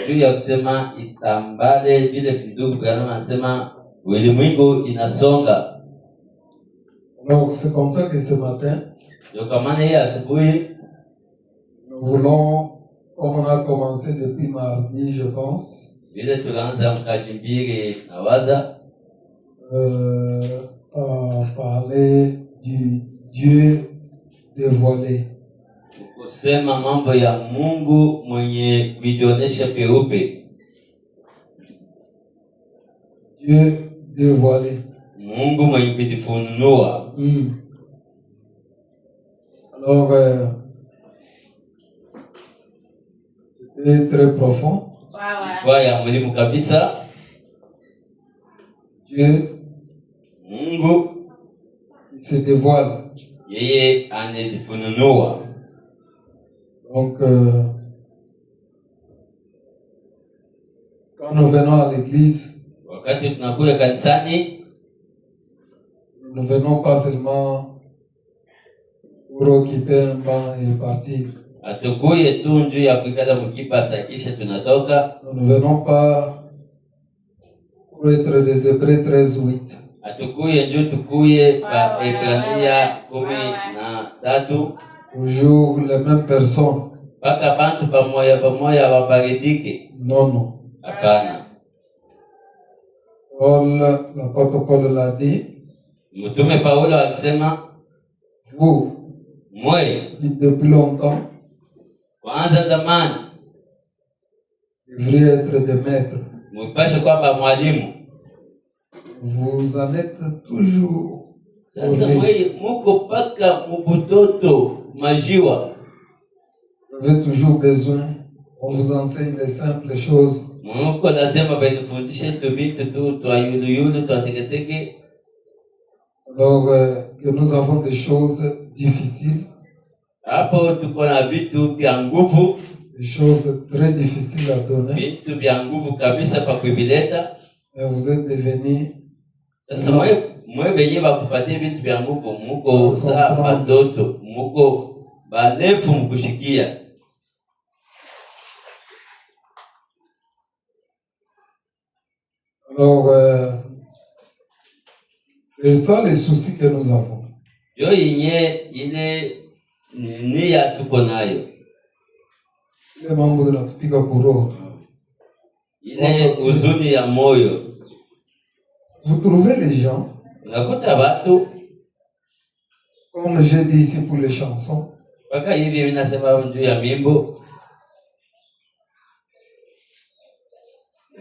juu ya kusema itambale vile vidugu Branham anasema ulimwengu inasonga. Donc c'est comme ça que ce matin, nous voulons, comme on a commencé depuis mardi, je pense, parler du Dieu dévoilé. Kusema mambo ya Mungu mwenye kujionesha peupe. Dieu dévoilé. Mungu mwenye kujifunua. Alors, c'était très profond. Kwa ya muhimu kabisa. Dieu, Mungu, il se dévoile. Yeye anajifunua. Donc, quand nous venons à l'église, wakati tunakuja kanisani, nous ne venons pas seulement pour occuper un banc et partir. Hatukuye tu njoo ya kuikala mkipasa kisha tunatoka. Nous ne venons pas pour être des Hébreux 13:8. Hatukuye njoo tukuye pa Ebrania 13. Toujours les mêmes personnes. Paka bantu pamoja wabaridike. Non. Hapana. L'apôtre Paul l'a dit. Mtume Paulo alisema, vous, depuis longtemps, kwanza zamani, devriez être des maîtres. Mpashe kwamba mwalimu. Vous en êtes toujours. Sasa muko paka mbutoto majiwa. Vous avez toujours besoin, on vous enseigne les simples choses. Muko lazima benifundishe tu vitu tu ayulu tuateketeke. Alors que nous avons des choses difficiles. Hapo tuko na vitu vya nguvu. Des choses très difficiles à donner. Vitu vya nguvu kabisa pa kuvileta. Et vous êtes devenus. Sasa mwe benye bakupatie vitu vya nguvu, muko saa batoto, muko balefu mkushikia. Alors, c'est ça les soucis que nous avons. Yo yenye ile nia tuko nayo. Ile mambo yanatupiga kuroho. Ile huzuni ya moyo. Vous trouvez les gens, unakuta watu, comme j'ai dit ici pour les chansons, paka hivi mimi nasema juu ya mimbo,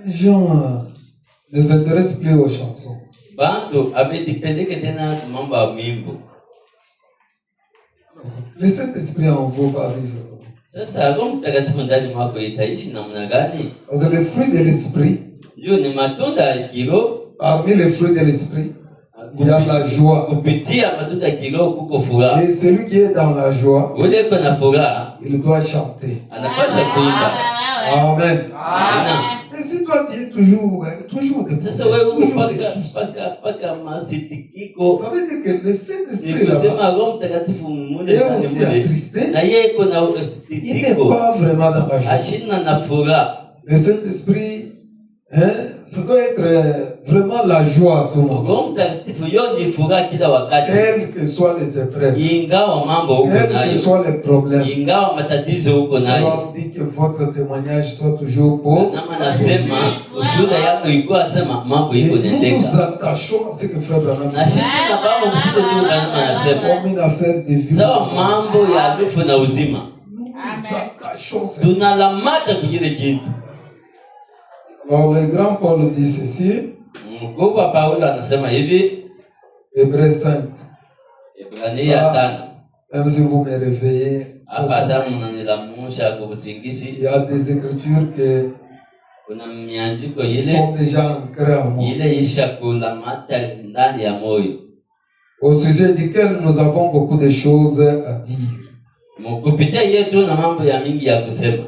les gens les intéressent plus aux chansons. Bantu abedipendeke tena mambo ya mimbo. Le Saint-Esprit en vous va vivre. Sasa Roho Mtakatifu ndani mwako itaishi namna gani? Parce que le fruit de l'esprit, ndio ni matunda ya kiroho. Parmi les fruits de l'esprit, il y a la joie. Kupitia matunda ya kiroho kuko furaha. Et celui qui est dans la joie, ule kuna furaha, il doit chanter. Anapaswa kuimba. Amen. Amen. Mais si toi tu es toujours sasa wewe paka masitikiko, ça veut dire que le Saint-Esprit ni kusema Roho Mtakatifu mmoja na yeye kuna il n'est pas vraiment dans la joie. Ashina na furaha. Le Saint-Esprit, ça doit être vraiment la joie tout le monde. Roho Mtakatifu yo ni furaha kila wakati. Quels que soient les épreuves, ingawa mambo huko nayo, quels que soient les problèmes, ingawa matatizo huko nayo, on dit que votre témoignage soit toujours beau. Nama nasema ushuhuda yako ikuwa sema mambo iko nendeka. Nous nous attachons à ce que Frère Branham na sisi tunabao mfuko ndio anasema comme une affaire de vie. Sawa mambo ya lufu na uzima. Nous nous attachons. Tunalamata kujile kitu. Alors le grand Paul dit ceci. Mkubwa Paulo anasema hivi, Hébreux 5. Ebrania 5. Même si vous me réveillez, hapa damu unanilamusha kwa usingizi. Il y a des écritures que kuna miandiko sont déjà ancrées en moi. Ile isha kulamata ndani ya moyo. Au sujet duquel nous avons beaucoup de choses à dire. Mkupitia yetu na mambo ya mingi ya kusema.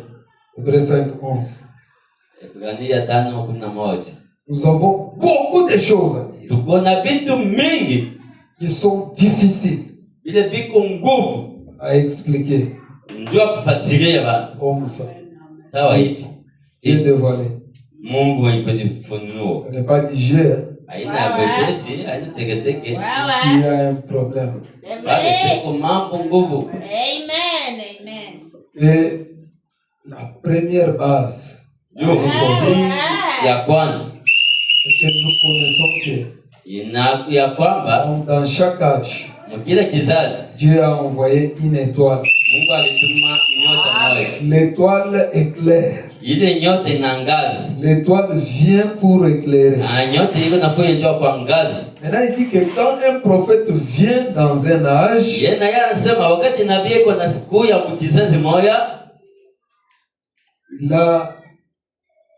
Hébreux 5:11. Ebrania 5:11. Nous avons beaucoup de choses à dire. Tukona vitu mingi qui sont difficiles ile biko nguvu à expliquer. Ndio kufasiria watu. Comme ça. sawa hivi. Dieu dévoilé. Mungu mwenye kujifunua. Ce n'est pas du jeu. Haina bwepesi, haina teketeke. Il y a un problème. Bali teko mambo nguvu. Amen. Et la première base, Ya kwanza c'est que nous connaissons que ya kwamba dans chaque âge, mkila kizazi Dieu a envoyé une étoile. Mungu alituma nyota moja. L'étoile éclaire. Ile nyota inaangaza. L'étoile vient pour éclairer. Na nyota iko na kuja kuangaza. Maintenant, il dit que quand un prophète vient dans un âge, Yeye anasema wakati nabii iko na siku ya kizazi moja, il a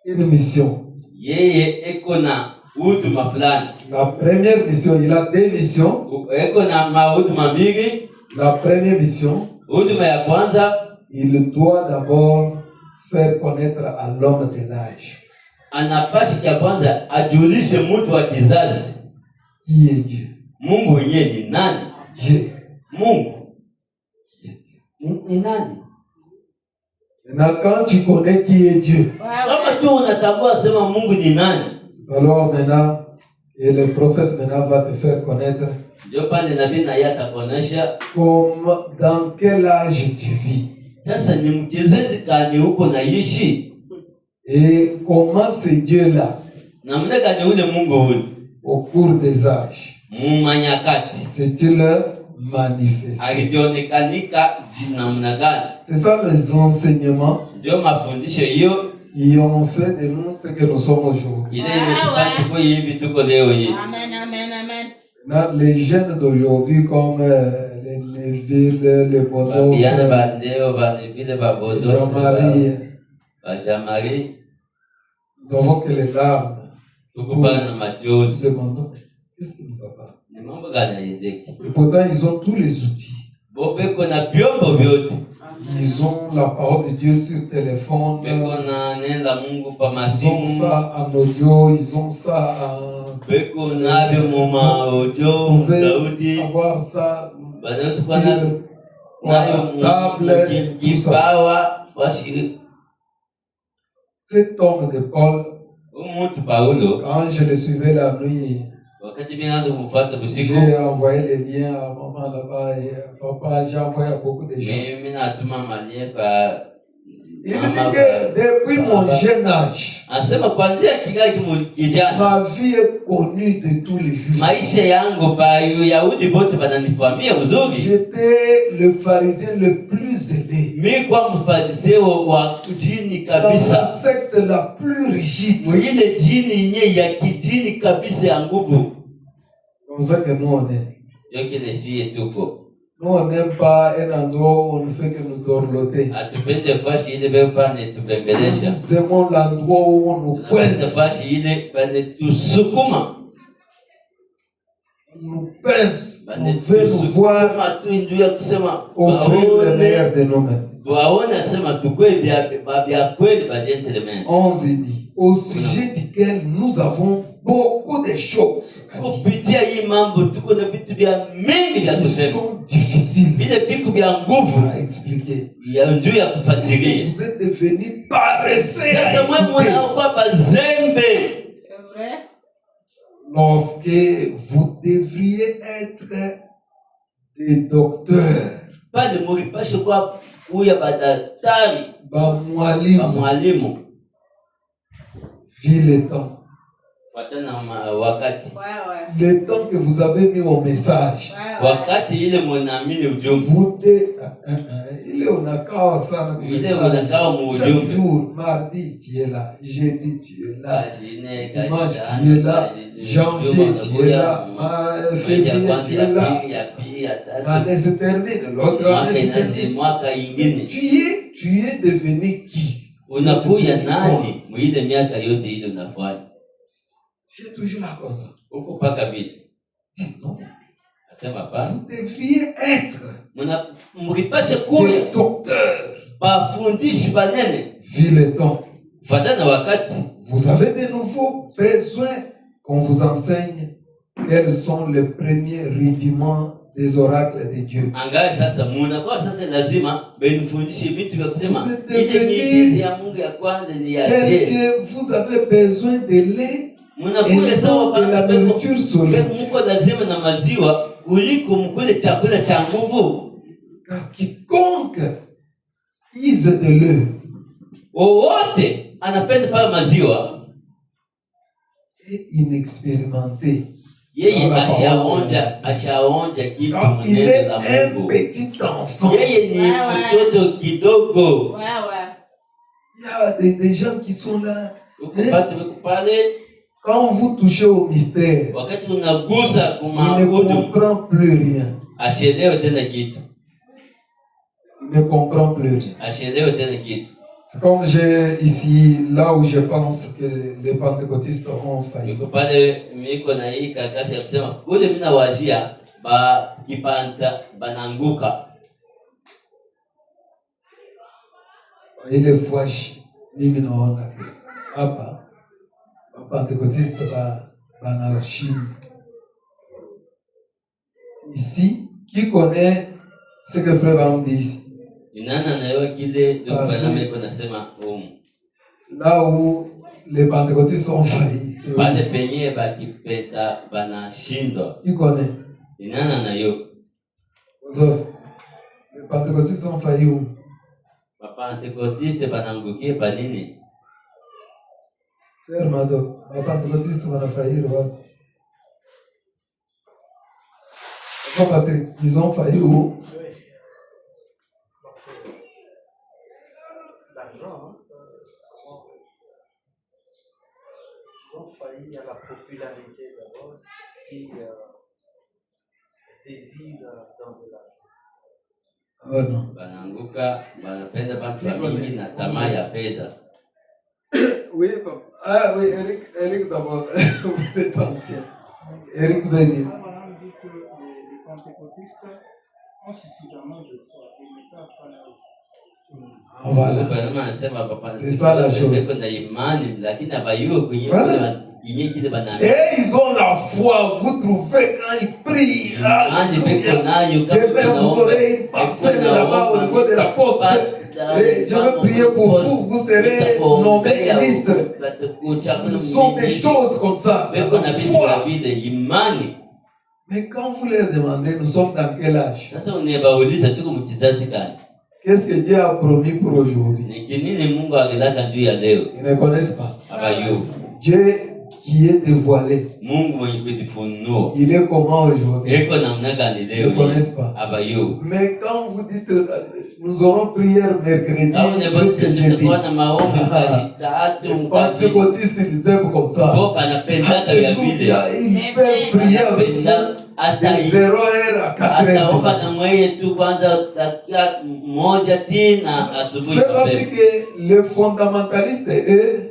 une mission. yeye iko na huduma fulani. La première mission, il a deux missions. Iko na mahuduma mbili. La première mission, Huduma ya kwanza, il doit d'abord faire connaître à l'homme de l'âge anapaswa ya kwanza ajulishe mtu wa kizazi qui est Dieu. Mungu yeye ni nani? Dieu. Mungu Qui est Dieu. ni nani? Maintenant, quand tu connais qui est Dieu, Kama tu unatambua sema Mungu ni nani, alors maintenant, et le prophète maintenant va te faire connaître ndio pale nabii na yeye atakuonesha dans quel âge tu vis sasa ni mkizazi gani huko naishi et comment ce Dieu-là, namna gani ule Mungu huyu au cours des âges, mumanyakati s'est-il manifesté. alijionekanika namna gani. C'est ça les enseignements Ndio mafundisho hiyo qui ont fait de nous ce que nous sommes aujourd'hui. ile imetufanya tuko hivi tuko leo hii. Amen. Maintenant, les jeunes d'aujourd'hui comme les Neville, les Bozo, Babiana ba leo ba vile ba bozo Jean-Marie, ba Jean-Marie nous avons que les larmes. tuko pale na Nous machozi. demandons, qu'est-ce qui ne va pas? Ni mambo gani hayaendeki? Et pourtant, ils ont tous les outils. Beko na vyombo vyote. Ils ont la parole de Dieu sur téléphone. Beko na neno la Mungu pa Ils ont masimu. ça en audio, ils ont ça en... Beko navyo muma audio Vous pouvez sauti. avoir ça Banaweza sur kuwa nayo la table et tout ça. kipawa fashi. Cet homme de Paul, Umuntu Paulo quand je le suivais la nuit, wakati binaanza kumfuata usiku, j'ai envoyé les liens à maman là-bas et à papa, j'ai envoyé à beaucoup de gens. mimi natuma malie kwa Il me dit que depuis mon jeune âge, asema kuanzia kingali kijana ma vie est connue de tous les juifs. maisha yangu pa Yahudi bote bananifahamia vizuri. J'étais le pharisien le plus aidé. Mimi kwa mfariseo wa chini Dans la kabisa, secte la plus rigide. mwile chini yenye ya kijini kabisa ya nguvu. Comme ça que nous on est. Ndio kile shie tuko. Nous on n'aime pas un endroit où on ne fait que nous dorloter. Atupende fashi ile bepa ne tubembelesha. Nous aimons l'endroit où on nous Tunapenda coince. fashi ile bane tusukuma. On nous pince. On Bane veut nous voir tusukuma tu ndio ya kusema offrir le baone meilleur de nous-mêmes. waone sema tukwe bia kweli ba gentleman. 11 dit, au sujet duquel nous avons beaucoup de choses à dire. Kupitia hii mambo tuko na vitu vya mingi vya Ils kusema. sont difficiles Vile vitu vya nguvu à expliquer. ya njuu ya kufasiria. Vous êtes devenus paresseux à Sasa mwe écouter. mnakuwa bazembe. C'est vrai. Lorsque vous devriez être des docteurs, Pale mulipashe kwa kuya badaktari ba mwalimu, mwalimu. vu le temps. Fatana wakati. Le temps que vous avez mis au message. Wakati ile mnaamini ujumbe. Vous il est au nakao sana kwa Ile message. mnakao mu Chaque ujumbe. jour, mardi tu es là, jeudi tu es là, Kashine, dimanche kashitana, tu es là, kashine, janvier juma tu es là, mwezi ya février kwanza, tu ya es là. pili, ya pili, ya tatu. L'année se termine, l'autre Mwaka année se inaisha, termine. mwaka ingine. Tu es devenu qui? Unakuya nani mwile miaka yote ile unafanya? Tu es toujours là comme ça. Huko paka vile. Dis non. Asema pa. Vous devriez être Mkipashe kuya des docteurs. bafundishi banene. Vu le temps, Fatana wakati. vous avez de nouveau besoin qu'on vous enseigne quels sont les premiers rudiments des oracles de Dieu. Angalia sasa munakuwa sasa lazima benifundishe vitu vya kusema Vous êtes ile devenus mizizi ya Mungu ya kwanza ni ya je. que vous avez besoin de lait Munakuwa et sawa non de la nourriture solide. Mungu lazima na maziwa kuliko mkule chakula cha nguvu. Car quiconque use de l'eau Wowote anapenda pale maziwa est inexpérimenté. yeye ashaonja kitu Car il mwenendo est la un Mungu. petit enfant. Yeye ni mtoto kidogo. Wewe. Il y a des gens qui sont là. Ukupata pale Quand vous touchez au mystère, wakati unagusa il ne kumwabudu comprend plus rien. asielewe tena kitu. Il ne comprend plus rien. Asielewe tena kitu. C'est comme j'ai ici, là où je pense que les pentecôtistes ont failli. Yuko pale miko na hii karatasi ya kusema kule mimi nawajia ba kipanta bananguka. Ile fwashi mimi naona hapa pentecôtistes banashinda. Ici, qui connaît ce que frère Bam dit ici? Ni nani anaelewa kile ndio Bwana iko nasema Là où les pentecôtistes ont failli, c'est pale penye bakipeta banashindwa. qui connaît? Ni nani anayo? Les pentecôtistes ont failli où? Bapentekotiste banangukie pa nini? Sœur Mado, les pentecôtistes vont faillir. Ils ont failli où? L'argent, ils ont failli à la popularité d'abord, puis désir dans de l'argent. Oh non. Bananguka banapenda bantu mingi na tamaa ya fedha. Oui, papa. Ah oui, Eric d'abord. Vous êtes ancien. Eric veut dire. Madame dit que les pentecôtistes ont suffisamment de foi et ne savent pas la réussite. Voilà. Bwana anasema papa C'est ça la chose. Beko na imani lakini abayuo kwenye Voilà. kile banami. Et ils ont la foi, vous trouvez quand ils prient. Imani beko nayo Demain, vous aurez une parcelle là-bas au niveau de la poste. Et je vais prier pour vous, vous serez nommé ministre. Ce sont des choses comme ça. Beko na La vitu foi. vya vile imani. Mais quand vous leur demandez, nous sommes dans quel âge? Sasa unebauliza tuko mkizazi gani? Qu'est-ce que Dieu a promis pour aujourd'hui? Ni kinini Mungu agelaka juu ya leo? Ils ne connaissent pas. Abayuo. Dieu qui est dévoilé, Mungu mwenye kujifunua. il est comment aujourd'hui? Eko namna gani Ils leo? ne connaissent pas. Abayuo. Mais quand vous dites, nous aurons prière mercredi, Au jusqu'à jeudi. tutakuwa na maombi kazi tatu Les mkazi. pentecôtistes, ils aiment comme ça. Bo banapendaka ya vile. Alléluia, ils peuvent prier avec vous de 0h à 4h. Ataomba na mweye tu kwanza dakika moja tena asubuhi Frère, mapema. dit que les fondamentalistes, eux,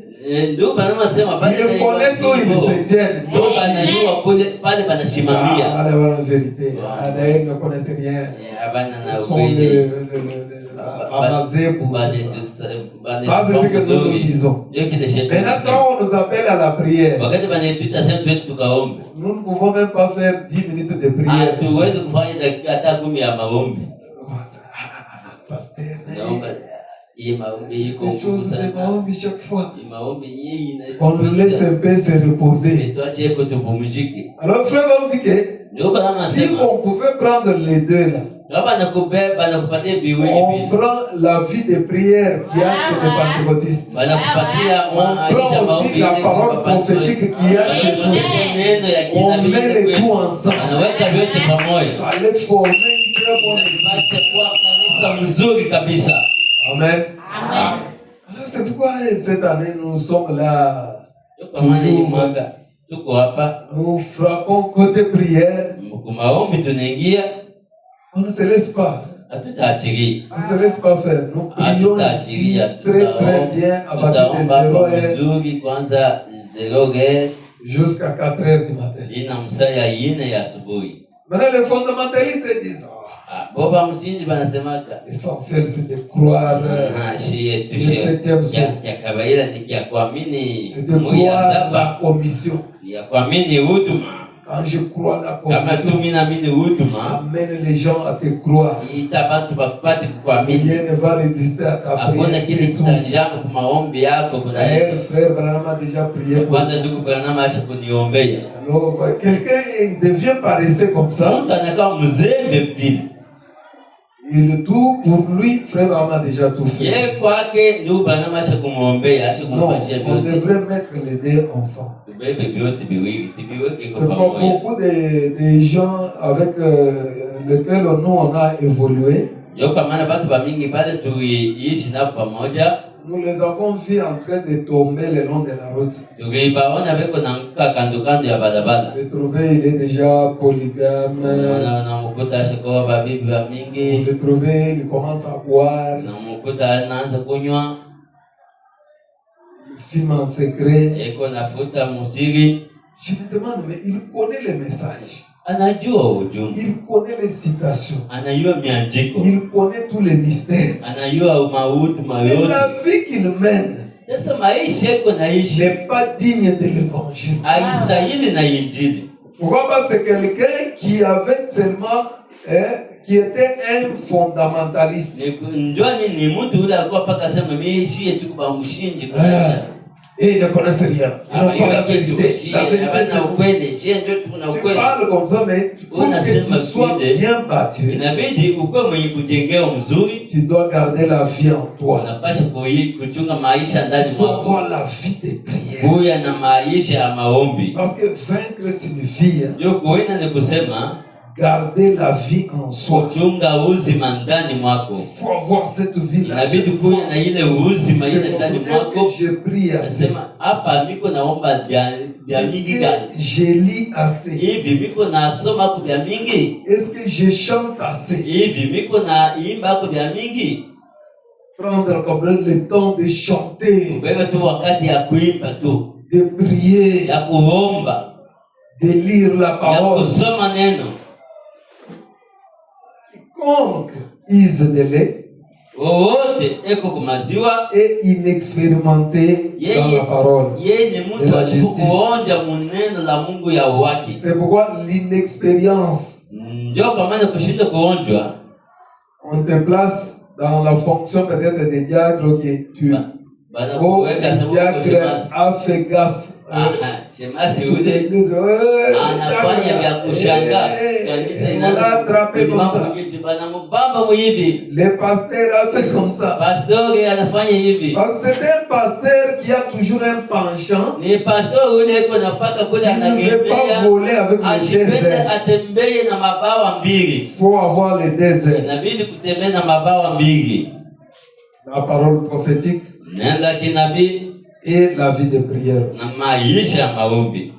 Ndio banasema pale ils connaissent où ils se tiennent. ndio banajua kule pale Ah, banasimamia. allez voir la vérité. Ah, d'ailleurs, ils ne connaissent rien. Habana na Ce sont ukweli. Amazébou. Ça, c'est ce que nous disons. Ndio kile Maintenant, shetani. quand on nous appelle à la prière, Wakati banetwita sasa tuende tukaombe. nous ne pouvons même pas faire 10 minutes de prière. Hatuwezi kufanya dakika hata 10 ya maombi. Pasteur, Naomba hii maombi iko les ngumu choses de sana. Maombi chaque fois. Hii maombi hii On nous laisse un peu se reposer. tuache iko tupumzike. Alors, frère, on dit que Ndio bana si nasema on pouvait prendre les deux là, kama nakubeba nakupatia biwili on mbili. prend la vie de prière qu'il y a chez les pentecôtistes. Wanakupatia On maisha prend maombi aussi la parole prophétique qu'il y a chez nous. neno ya On met les kinabii. tout ensemble. Wanaweka vyote pamoja. Ça allait former une très bonne église. Basi kwa kanisa mzuri kabisa. Amen. Amen. Alors c'est pourquoi cette année nous sommes là. Kwa maana hii mwaka tuko hapa Nous frappons côté prière. kwa maombi tunaingia, On ne se laisse pas. hatutaachilia. On ne se laisse pas faire. Nous prions ici très bien à partir de 0h mzuri kwanza 0h jusqu'à 4h du matin. ina msaa ya 4 ya asubuhi. Maintenant les fondamentalistes disent Boba msingi banasemaka l'essentiel c'est de croire shie le tushe 7e jour. ya kawaida ni ya kuamini C'est de Mungu ya croire saba la commission. ya kuamini huduma. Quand je crois la Kama condition, tuminaamini huduma amène les gens à te croire. ita watu wapate kuamini. Rien ne va résister à ta Hakuna prière. kile C'est tout. kitajama kwa maombi yako kuna D'ailleurs, Yesu. frère Branham a déjà prié pour Kwanza ndugu Branham acha kuniombea. alors, quelqu'un il devient paresseux comme ça. Mtu anakaa mzembe vile. Et le tout, pour lui, frère Branham a déjà tout fait. Yeye kwake ndugu Branham acha kumwombea, acha Non, kumfanyia on vyote. devrait mettre les deux ensemble. Tubebe vyote viwili, tuviweke C'est kwa pour pamoja. beaucoup de gens avec lesquels nous on a évolué. Yo kwa maana watu bamingi pale tuiishi nao pamoja, Nous les avons vus en train de tomber le long de la route. tukibaona beko naanguka kando kando ya barabara. Le trouver, il est déjà polygame. Namukuta ashakuwa babibi Vous bamingi, le trouvez, il commence à boire, namukuta anaanza kunywa, il filme en secret. eko nafuta musiri, Je me demande, mais il connaît les messages. anajua ujumbe, Il connaît les citations. anajua miandiko, Il connaît tous les mystères. anajua mautu Et mayote. la vie qu'il mène Sasa maisha eko naishi n'est pas digne de l'évangile. haistahili na Injili. Pourquoi? Parce que c'est quelqu'un qui avait seulement, qui était un fondamentaliste. Njoni ni mtu ule alikuwa paka sema mimi shie tu kwa mshinji kusha. Et il ne connaissait rien. Il n'a pas la vérité. La vérité, Hapana c'est ukweli, shie ndio tuna tu ukweli. parles comme ça, mais pour que tu sois bien battu, Inabidi ukuwe mwenye kujengea mzuri, tu dois garder la vie en toi. unapasha kuchunga maisha ndani Tu dois mwako. avoir la vie de prière. Kuya na maisha ya maombi. Parce que vaincre signifie Ndio kuina ni kusema garder la vie en soi. kuchunga uzima ndani mwako. Il faut avoir cette vie-là. Inabidi kuya na ile uzima ile ndani mwako. Est-ce que je prie assez? Nasema hapa miko naomba vya mingi Est-ce gani? que je lis assez? Hivi miko nasoma kwa vya mingi? Est-ce que je chante assez? Hivi miko na imba kwa vya mingi? Prendre comme le temps de chanter, Wewe tu wakati ya kuimba tu, de prier, ya kuomba, de lire la ya parole. kusoma neno. Quiconque use de lait Wowote eko kwa maziwa, est inexpérimenté dans la parole. yeye ni De mtu la wa justice. kuonja muneno la Mungu ya uwaki. C'est pourquoi l'inexpérience, Ndio kwa maana kushinda kuonjwa, on te place dans la fonction peut-être des diacres que tu... bana Oh, kuweka le sababu diacre shemasi. a fait gaffe. Shemasi Toute ule l'église, anafanya vya kushangaa. Kanisa on l'a attrapé comme ça. bana mubamba hivi. Le pasteur a fait comme ça. Pastori anafanya hivi. Parce que c'est un pasteur qui a toujours un penchant. Ni pastor ule iko napaka kule Il ne veut pas anakimbia. voler avec le Ashipende désert. atembee na mabawa mbili. Il faut avoir le désert. Inabidi kutembea na mabawa mbili. La parole prophétique Neno la kinabii et la vie de prière. na maisha ya maombi.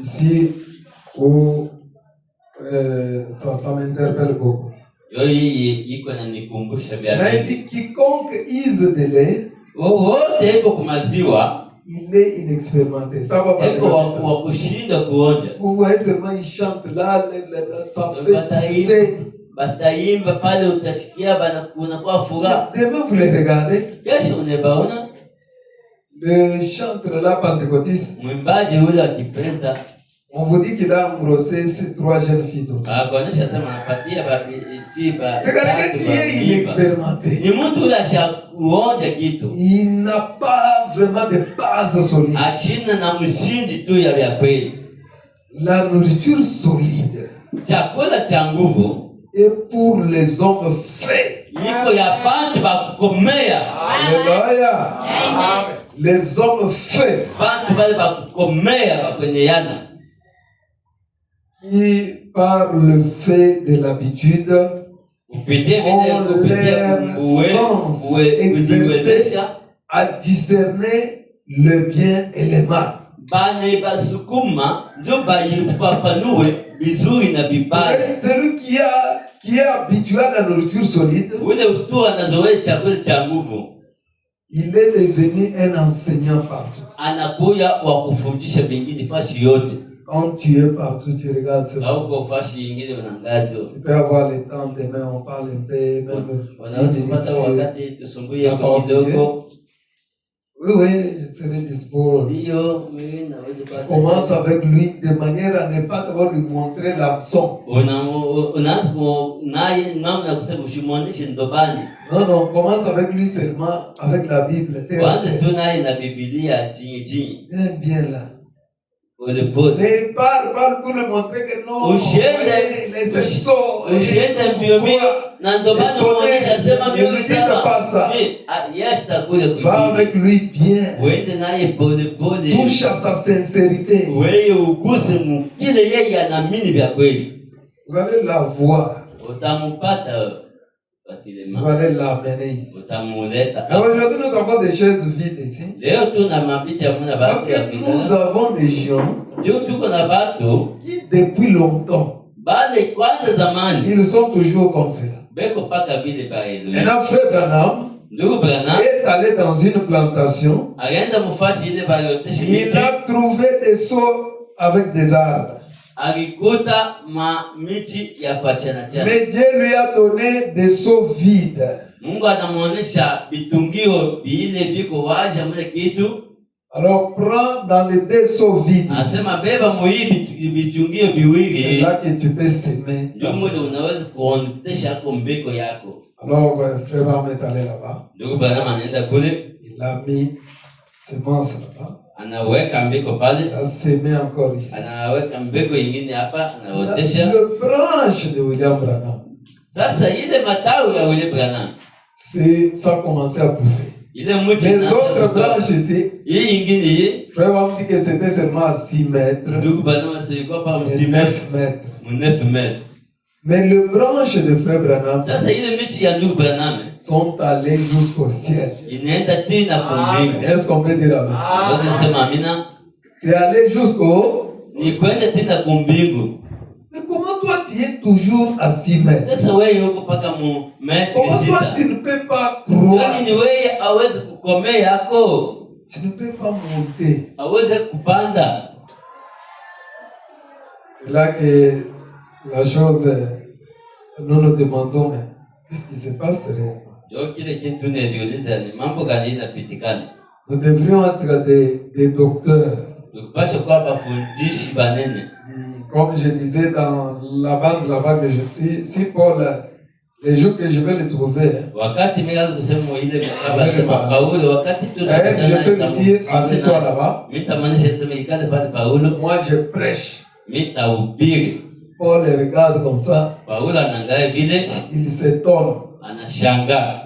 Ici où ça m'interpelle beaucoup. Yo hii iko inanikumbusha vya Il mingi. dit quiconque use de lait, Wote iko kwa maziwa, il est inexpérimenté. Ça va pas iko wa kushinda kuonja. Vous voyez seulement il chante là, ça fait succès. Bataimba pale utashikia bana kunakuwa furaha. Demain vous les regardez. Kesho unabaona Le chanteur là pentecôtiste, mwimbaji ule akipenda on vous dit qu'il a engrossé ces 3 jeunes filles d'autres. akaonyesha sema anapatia babijiba. C'est quelqu'un qui est inexpérimenté. Ni mtu ule ashakuonja kitu. Il n'a pas vraiment de base solide. Ashina na msingi tu ya vya kweli. La nourriture solide Chakula cha nguvu est pour les hommes faits. iko ya bantu bakukomea. Alléluia. Les hommes faits Bantu bale bakukomea bakwenyeyana. qui, par le fait de l'habitude, Kupitia ont vile kupitia leur sens exercé kujiwezesha à discerner le bien et le mal. bane basukuma ndio baifafanue vizuri na vibaya. Celui qui est habitué à la nourriture solide, Ule utu anazoea chakula cha nguvu il est devenu un enseignant partout. anakuya wa kufundisha vingine fashi yote. Quand tu es partout, tu regardes ce Au kwa fashi nyingine wanangato. tu peux avoir le temps, demain on parle un peu, même 10 Wanaweza minutes. kupata wakati tusumbuye kwa kidogo. Oui, je serai dispo. Ndio, mimi naweza kwa. Commence avec lui de manière à ne pas devoir lui montrer l'absent. Unaanza naye namna kusema usimuoneshe ndobani. Non, commence avec lui seulement avec la Bible. Kwanza tu naye na Biblia chini. Bien là. Pole. Mais parle pour lui montrer que non. Ushende mbio na ndobani muonesha sema mbio sawa. Yes, takule Va avec lui bien. Uende naye pole. Touche à sa sincérité. Wewe uguse mkile yeye anaamini vya kweli. Vous allez la voir. Utamupata facilement. Vous allez l'amener ici. Utamuleta. Aujourd'hui, nous avons des chaises vides ici. Leo tuna mapicha muna Parce basi. que nous avons des gens Leo tuko na watu qui depuis longtemps, bale kwanza zamani ils sont toujours comme cela. beko paka vile baelo. Un frère Branham Ndugu Branham est allé dans une plantation. alienda mfashi ile balioteshi. Il a trouvé des seaux avec des arbres. Alikuta miti ya kuachana chana. Mais Dieu lui a donné des seaux vides. Mungu anamuonesha bitungio bile biko waja mle kitu. Alors prends dans les deux seaux vides. Asema beba muibi bitungio biwili. C'est là que tu peux s'aimer. Ndio unaweza kuondesha kombeko yako. Alors frère Branham est allé là-bas. Ndugu Branham anaenda kule. Il a mis semence là-bas. Anaweka mbeko pale. Il a semé encore ici. Anaweka mbeko ingine hapa, anaotesha. Le branche de William Branham. Sasa ile matawi ya William Branham. Ça a commencé à pousser. Ile mti. Les autres branches ici. Hii ingine hii. Frère Branham dit que c'était seulement à 6 mètres. Ndugu Branham silikuwa pa 9 mètres. 9 mètres. Mais les branches de Frère Branham Sasa ile miti ya ndugu Branham sont allées jusqu'au ciel. inaenda tena kumbingu. Est-ce qu'on peut dire amen? Tunasema amina. C'est allé jusqu'au. Ni kwenda tena kumbingu. Mais comment toi tu es toujours à 6 mètres? Sasa wewe uko paka mu mètre Comment toi 6. tu ne peux pas croire? Yaani ni wewe hawezi kukomea yako. Tu ne peux pas monter. Hawezi kupanda. C'est là que la chose, nous nous demandons, mais qu'est-ce qui se passe réellement? Ndio kile kitu niliuliza ni mambo gani inapitikana. Nous devrions être des docteurs. Tukipaswa kuwa bafundishi banene. Comme je disais dans la bande là-bas que je suis, si Paul, les jours que je vais le trouver, Wakati mimi kusema ile mkaba sema Paulo wakati tu je peux lui dire, assieds-toi là-bas. Mimi tamaanisha sema ikale pale Paulo. Moi je prêche. Mimi tahubiri. Paul le regarde comme ça. Paulo anaangalia vile, Il s'étonne. anashangaa.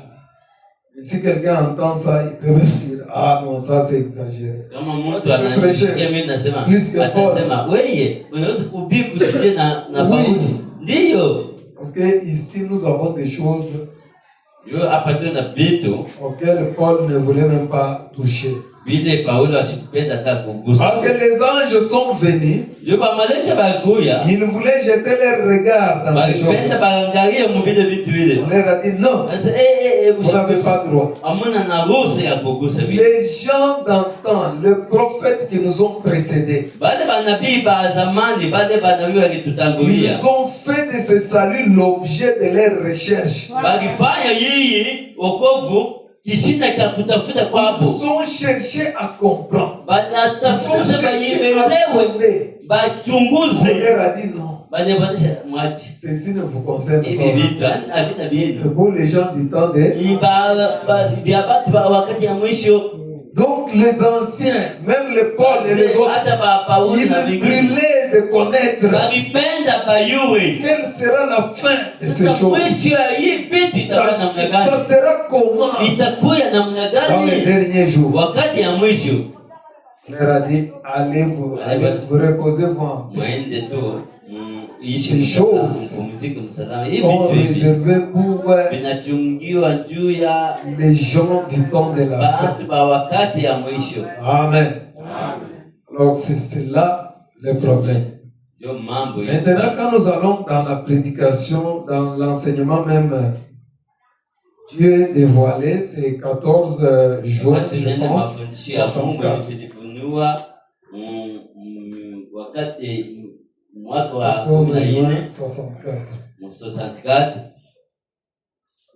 Et si quelqu'un entend ça, il peut me dire, ah non, ça c'est exagéré. Kama mtu ananisikia mimi nasema, atasema wewe unaweza kuhubiri kusije na Paulo. Ndio. Parce que ici nous avons des choses Yo hapa tuna vitu auxquelles Paul ne voulait même pas toucher. vile Paulo asikupenda hata kugusa. Parce que les anges sont venus. Yo ba malaika balikuya. Ils voulaient jeter leur regard dans ces choses. Balipenda baangalie mu vile vitu vile. On leur a dit non. Vous n'avez pas droit. Amuna na ruhusa ya kugusa vile. Les gens d'antan, les prophètes qui nous ont précédés, Bale banabii ba zamani, bale banabii walitutangulia. ils ont fait de ce salut l'objet de leurs recherches. Balifanya hii wokovu kisina cha kutafuta kwapo. Ils ont cherché à comprendre. Ils Banatafuta ont sema cherché à ielewe, sonder. On bachunguze. leur a dit non. Banabanisha mwachi. Ceci ne vous concerne Hivi pas. vitu havina bizi. C'est pour les gens du temps de. Ni vya batu ba wakati ya mwisho. Donc les anciens, même les Paul et les autres, Hata ba Paulo ils na vingine. brûlaient de connaître Balipenda bayue. quelle sera la fin de ces Sasa choses. mwisho ya hii vitu itakuwa namna gani? Ça sera comment Itakuwa namna dans les gani? derniers jours. Wakati ya mwisho. On leur a dit, allez vous reposez-vous en paix. Mwende tu Ces choses mpumzike msalama. Hivi sont vitu hivi réservées pour vinachungiwa juu ya les gens du temps de la fin. watu ba wakati ya mwisho. Amen. Alors c'est là le problème. Ndio mambo hiyo. Maintenant, quand nous allons dans la prédication, dans l'enseignement même, Dieu est dévoilé, c'est 14 juin, Wakati je tunaenda pense, mafundisho ya Mungu 64. tulifunua wakati mwaka wa 14 juin 14 64. 64.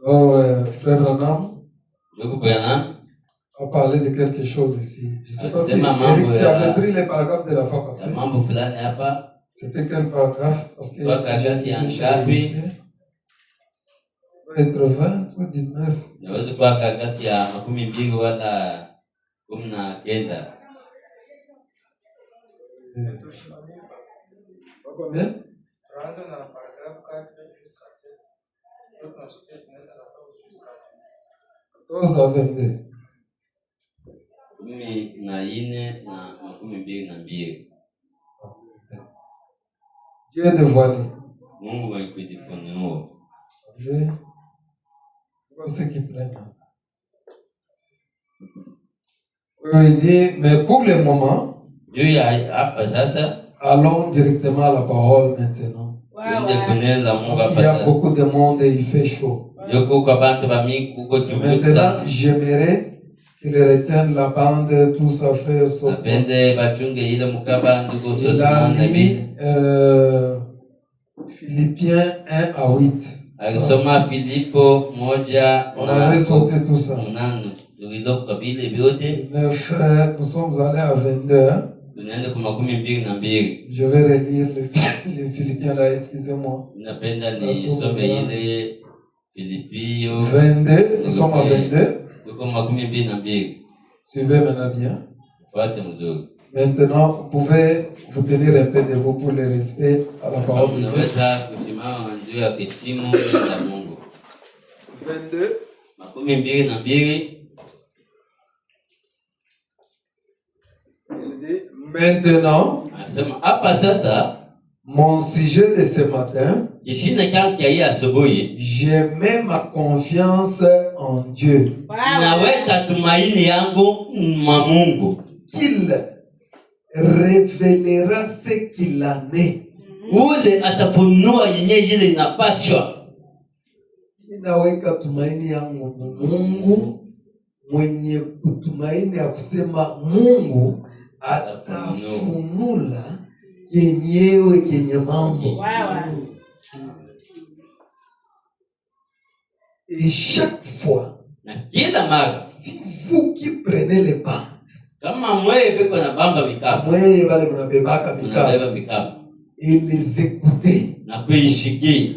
Alors, frère Branham Ndugu Branham a parlé de quelque chose ici. Je ne sais pas si C'est maman, Eric, tu ouais. avais pris les paragraphes de la fois passée. Mambo fulani hapa C'était quel paragraphe? Parce que Kwa karatasi ya ngapi? ça doit être 20 ou 19. inaweza kuwa karatasi ya 12 wala 19. Combien? Tunaanza na paragraphe 4 jusqu'à 7. Ndio tunashukia tunaenda na 14 jusqu'à 14 à 22. 14 na 22. Dieu est dévoilé. Mungu mwenye kujifunua. Dieu, c'est ceux qui prennent. Il dit, mais pour le moment, Juu ya hapa sasa allons directement à la parole maintenant. tuende kunena Mungu Parce hapa qu'il y a sasa. beaucoup de monde et il fait chaud. Joko kwa bantu ba mingi kuko chuvuta Maintenant, sana. j'aimerais qu'ils retiennent la bande, tous à frère, sauf Napende bachunge ile mukaba ndugu sote il a mandabi. mis Philippiens 1 à 8. Alisoma Filipo 1 On avait sauté tout ça. 8. Tuliloka vile vyote. Nous sommes allés à 22. Hein? Tunaenda kwa 22. Je vais relire les Philippiens là, excusez-moi. Napenda nisome ile Filipio 22, nous sommes à 22. tuko 22. Suivez maintenant bien. Fuate mzuri. Maintenant, vous pouvez vous tenir un peu debout pour le respect à la parole de Dieu. Unaweza kusimama juu ya heshima ya Mungu. 22. 22. Il dit, maintenant, Anasema hapa sasa mon sujet de ce matin, kishina changu cha hii asubuhi je mets ma confiance en Dieu. naweka tumaini yangu mwa Mungu. Qu'il révélera ce qu'il en est. Ule atafunua yenye ile inapashwa. Ninaweka tumaini yangu Mungu, mwenye kutumaini ya kusema Mungu atafunula yenyewe kenye mambo. Et chaque fois, Na kila mara si vous qui prenez les bandes, kama mwewe beko na bamba vikapu, mweye wale mnabebaka mikao, unabeba vikapu et les écouter. na kuishikia.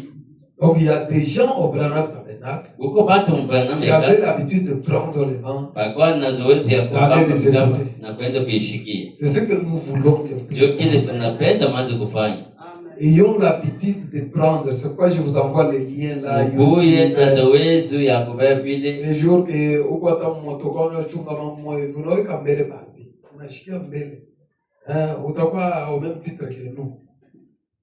Donc il y a des gens au Branham Tabernacle Uko batu mbana qui avaient meka l'habitude de prendre les bandes. bakwa na zoezi ya kubamba vikapu na kwenda kuishikia. C'est ce que nous voulons que vous Ndio puissiez kile faire. tunapenda maze kufanya. Ayons l'habitude de prendre. C'est pourquoi je vous envoie les liens là. Ubuye na YouTube. zoezi ya kubeba vile Les jours que uko hata motokoni chunga mambo hivi unaweka mbele bati. Unashikia mbele. Utakuwa au même titre que nous.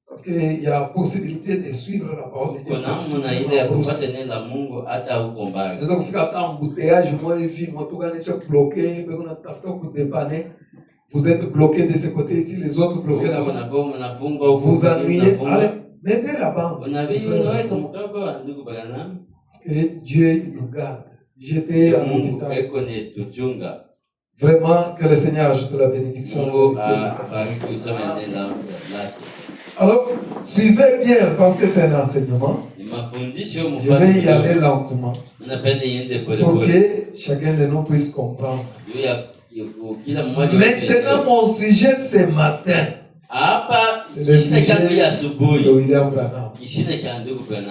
Parce qu'il y a possibilité de suivre la parole de Dieu. kuna namna ile ya kufuata neno la Mungu hata huko mbali. Unaweza kufika hata embouteillage moi hivi motoka ni bloqué, mais on a tafuta kudepanner. Vous êtes bloqué de ce côté ici, les autres bloqués là-bas. Vous ennuyez. Allez, mettez la bande. Parce que Dieu nous garde. J'étais à l'hôpital. Vraiment, que le Seigneur ajoute la bénédiction. Alors, suivez bien, parce que c'est un enseignement. Je vais y aller lentement. Pour que chacun de nous puisse comprendre. Maintenant, mon sujet ce matin, le sujet de William Branham.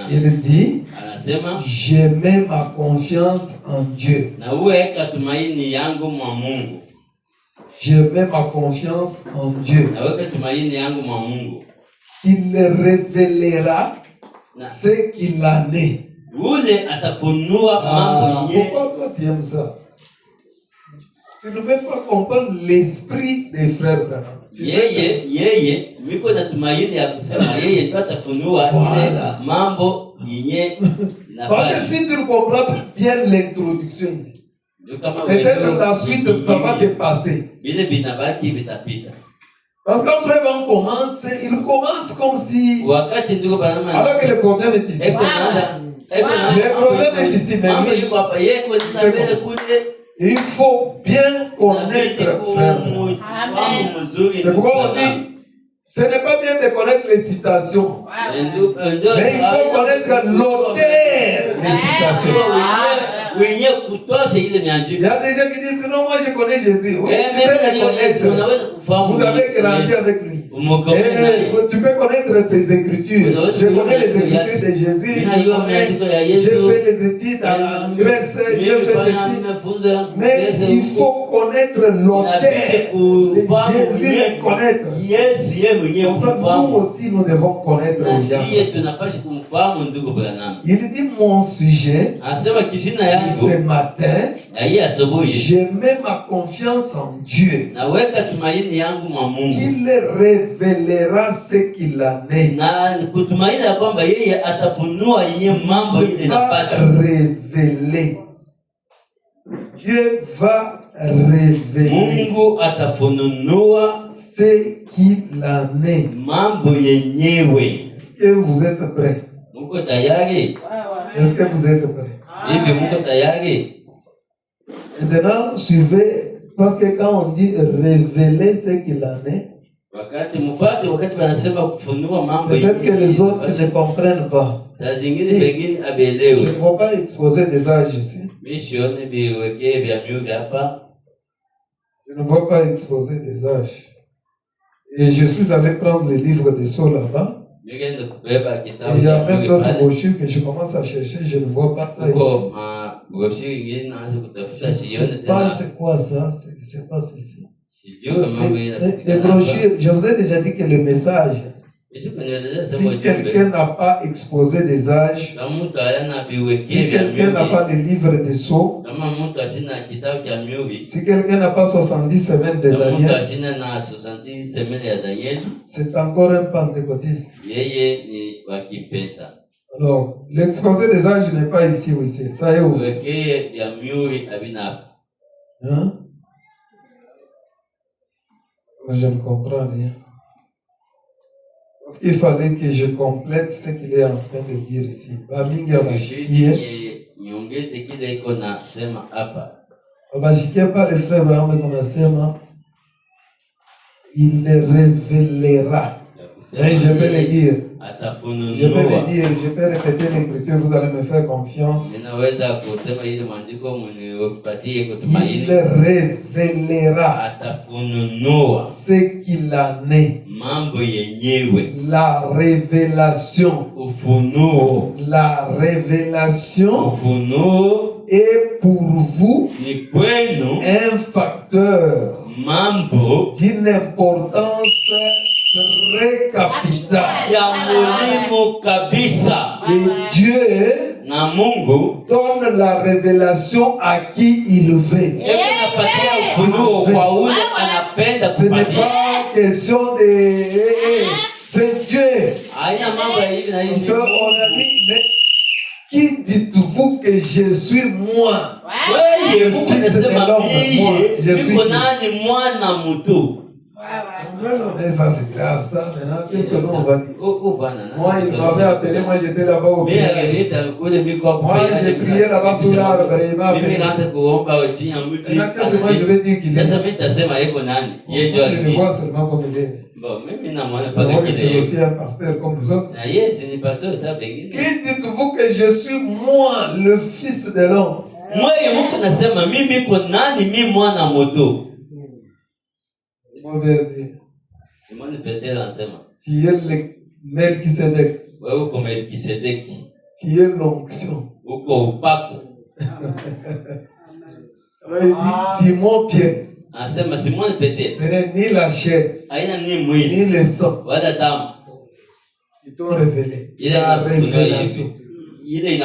Il dit, je mets ma confiance en Dieu. Je mets ma confiance en Dieu. Il révélera ce qu'il en est. Pourquoi toi tu aimes ça? Tu ne veux pas comprendre l'esprit des frères Branham. Voilà. Parce que si tu ne comprends pas bien l'introduction ici, peut-être la suite ça va te passer. Parce que quand frère Branham commence, il commence comme si, alors que le problème est ici. Le problème est ici, mais lui, il faut bien connaître frère Branham. C'est pourquoi on dit, ce n'est pas bien de connaître les citations, mais il faut connaître l'auteur des citations. wenye kutosha ile miandiko. Il y a des gens qui disent que non, moi je connais Jésus. Oui, tu peux le connaître. Vous avez grandi avec lui. Tu peux connaître ses écritures. Je connais les écritures de Jésus. J'ai fait les études en Grèce. J'ai fait ceci. Mais il faut connaître l'auteur. Jésus le connaître. Comme ça, nous aussi, nous devons connaître les gens. Il dit mon sujet ce matin. Je mets ma confiance en Dieu. Qu'il révélera ce qu'il en est. Il va révéler. Dieu va révéler ce qu'il en est. Est-ce que vous êtes prêts? Est-ce que vous êtes prêts? Maintenant, suivez, parce que quand on dit révéler ce qu'il en est, peut-être que les autres ne comprennent pas. Je ne vais pas exposer des âges ici. Je ne vais pas exposer des âges. Et je suis allé prendre les livres de Sceaux là-bas. Il y a même d'autres brochures que je commence à chercher, je ne vois pas ça ici. Je ne sais pas c'est quoi ça, c'est pas ceci. Les brochures, je vous ai déjà dit que le message, si quelqu'un n'a pas exposé des âges, si quelqu'un n'a pas le livre des Sceaux, si quelqu'un n'a pas 70 semaines de Daniel, c'est encore un pentecôtiste. Alors, l'exposé des âges n'est pas ici ou ici. Ça est où? Hein? Je ne comprends rien. Parce qu'il fallait que je complète ce qu'il est en train de dire ici. Pas le frère Abraham qu'on a sema. Il le révélera. Et je vais le dire. Je vais le dire, je peux répéter l'écriture, vous allez me faire confiance. Il révélera ce qu'il en est. La révélation. La révélation est pour vous un facteur d'une importance très capitale. Et Dieu donne la révélation à qui il veut. Ce n'est pas question de... C'est Dieu. On a dit, mais qui dites-vous que je suis moi? Le fils de l'homme. Moi, je suis mais ça c'est grave ça maintenant. Qu'est-ce que nous on va dire? Moi il m'avait appelé, moi j'étais là-bas au village. Moi j'ai prié là-bas sous l'arbre et il m'a appelé. Maintenant qu'est-ce que moi je vais dire qu'il est? Je le vois seulement comme il est. Je vois que c'est aussi un pasteur comme nous autres. Qui dites-vous que je suis moi, le fils de l'homme? Simone Peter anasema tu es le Melchisedec. wewe uko Melchisedeki. Tu es l'onction. Uko upako. Il dit Simon Pierre. Anasema Simone Peter. Ce n'est ni la chair, haina ni mwili, ni le sang. wala damu. Ils t'ont révélé. La révélation.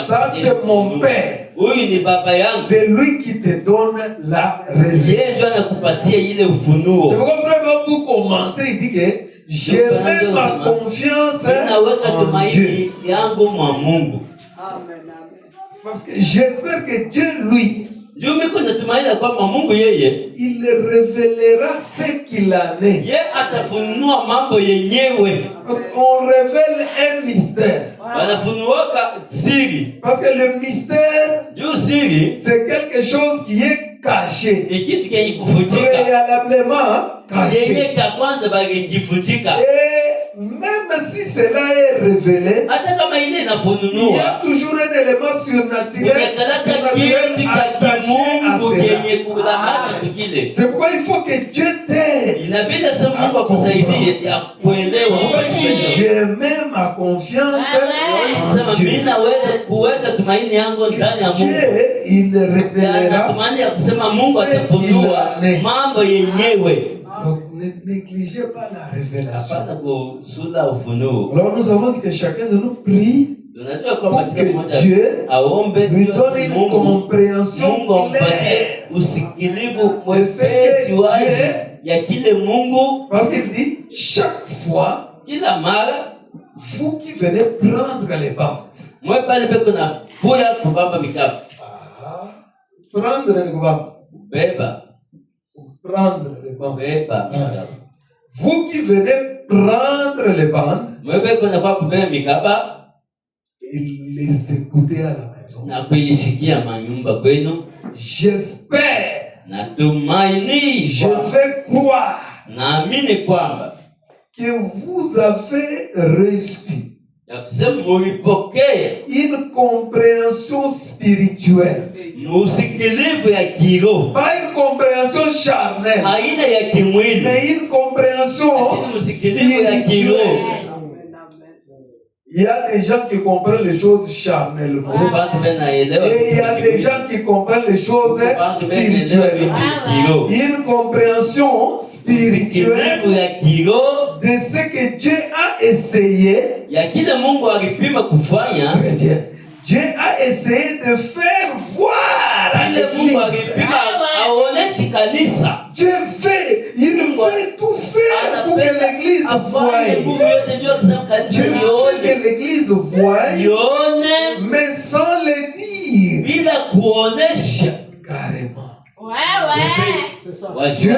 Ça c'est mon père. C'est lui qui te donne la révélation. C'est pourquoi frère, pour commencer, il dit que je mets ma confiance en Dieu. Parce que j'espère que Dieu, lui, il révélera ce qu'il en est. Parce qu'on révèle un mystère. Parce que le mystère, c'est quelque chose qui est caché. Préalablement caché. Et même si cela est révélé, il y a toujours un élément surnaturel attaché à cela. C'est pourquoi il faut que Dieu t'aide. Je mets ma confiance en Dieu. Dieu, il révélera ce qu'il en est. Donc, ne négligez pas la révélation. Alors, nous avons dit que chacun de nous prie pour que Dieu lui donne une compréhension claire de ce que Dieu, parce qu'il dit, chaque fois, vous qui venez prendre les bandes, prendre les bandes, vous qui venez prendre les bandes et les écouter à la maison. J'espère, je vais croire que vous avez reçu une compréhension spirituelle, pas une compréhension charnelle, mais une compréhension spirituelle. Il y a des gens qui comprennent les choses charnellement et il y a des gens qui comprennent les choses spirituellement. Une compréhension spirituelle de ce que Dieu a essayé. Très bien. Dieu a essayé de faire voir à l'Église. Dieu fait, il veut tout faire pour que l'Église voie. Dieu veut que l'Église voie, mais sans le dire. Carrément. Dieu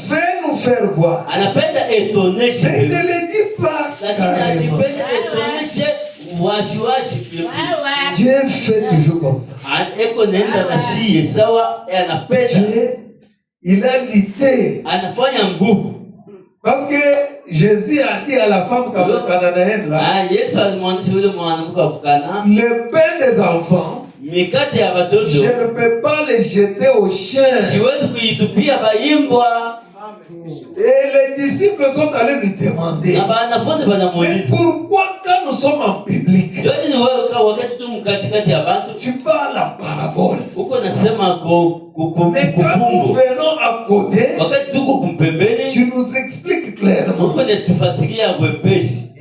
veut nous faire voir. Mais il ne le dit pas carrément. Dieu fait toujours comme ça. Dieu, il a lutté. Parce que Jésus a dit à la femme cananéenne là, le pain des enfants, je ne peux pas les jeter aux chiens. Et les disciples sont allés lui demander, mais pourquoi quand nous sommes en public, tu parles la parabole, mais quand nous venons à côté, tu nous expliques clairement.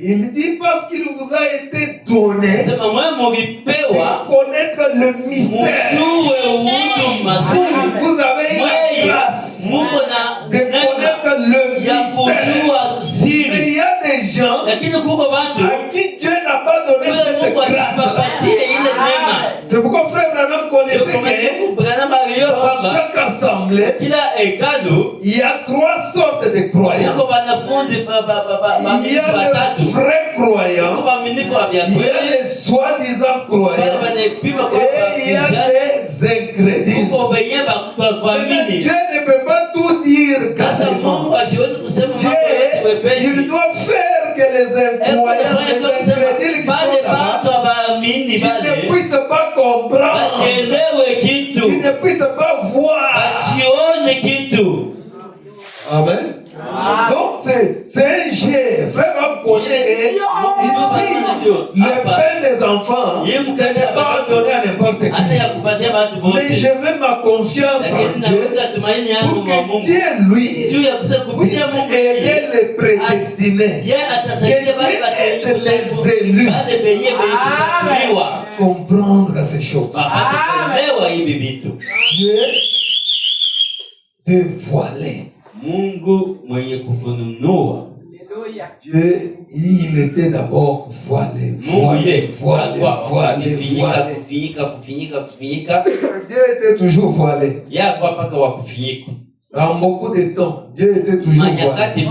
Il dit parce qu'il vous a été donné de connaître le mystère. Vous avez eu la grâce de connaître le mystère. Mais il y a des gens à qui Dieu n'a pas donné cette grâce. C'est pourquoi frère Branham connaissait que dans chaque assemblée, il y a 3 sortes de croyants. Il y a le vrai croyant, il y a les soi-disant croyants, et il y a les incrédules. Mais Dieu ne peut pas tout dire carrément. Dieu, il doit faire que les incroyants, les incrédules qui sont là-bas, qui ne puissent pas comprendre, qui ne puissent pas voir. Amen. Donc c'est un jet. Frère, on connaît ici le pain des enfants, ce n'est pas donné à n'importe qui. Mais je mets ma confiance en Dieu pour que Dieu, lui, puisse aider les prédestinés, que Dieu aide les élus à comprendre ces choses. Dieu dévoilé. Dieu, il était d'abord voilé. Dieu était toujours voilé. Dans beaucoup de temps, Dieu était toujours voilé.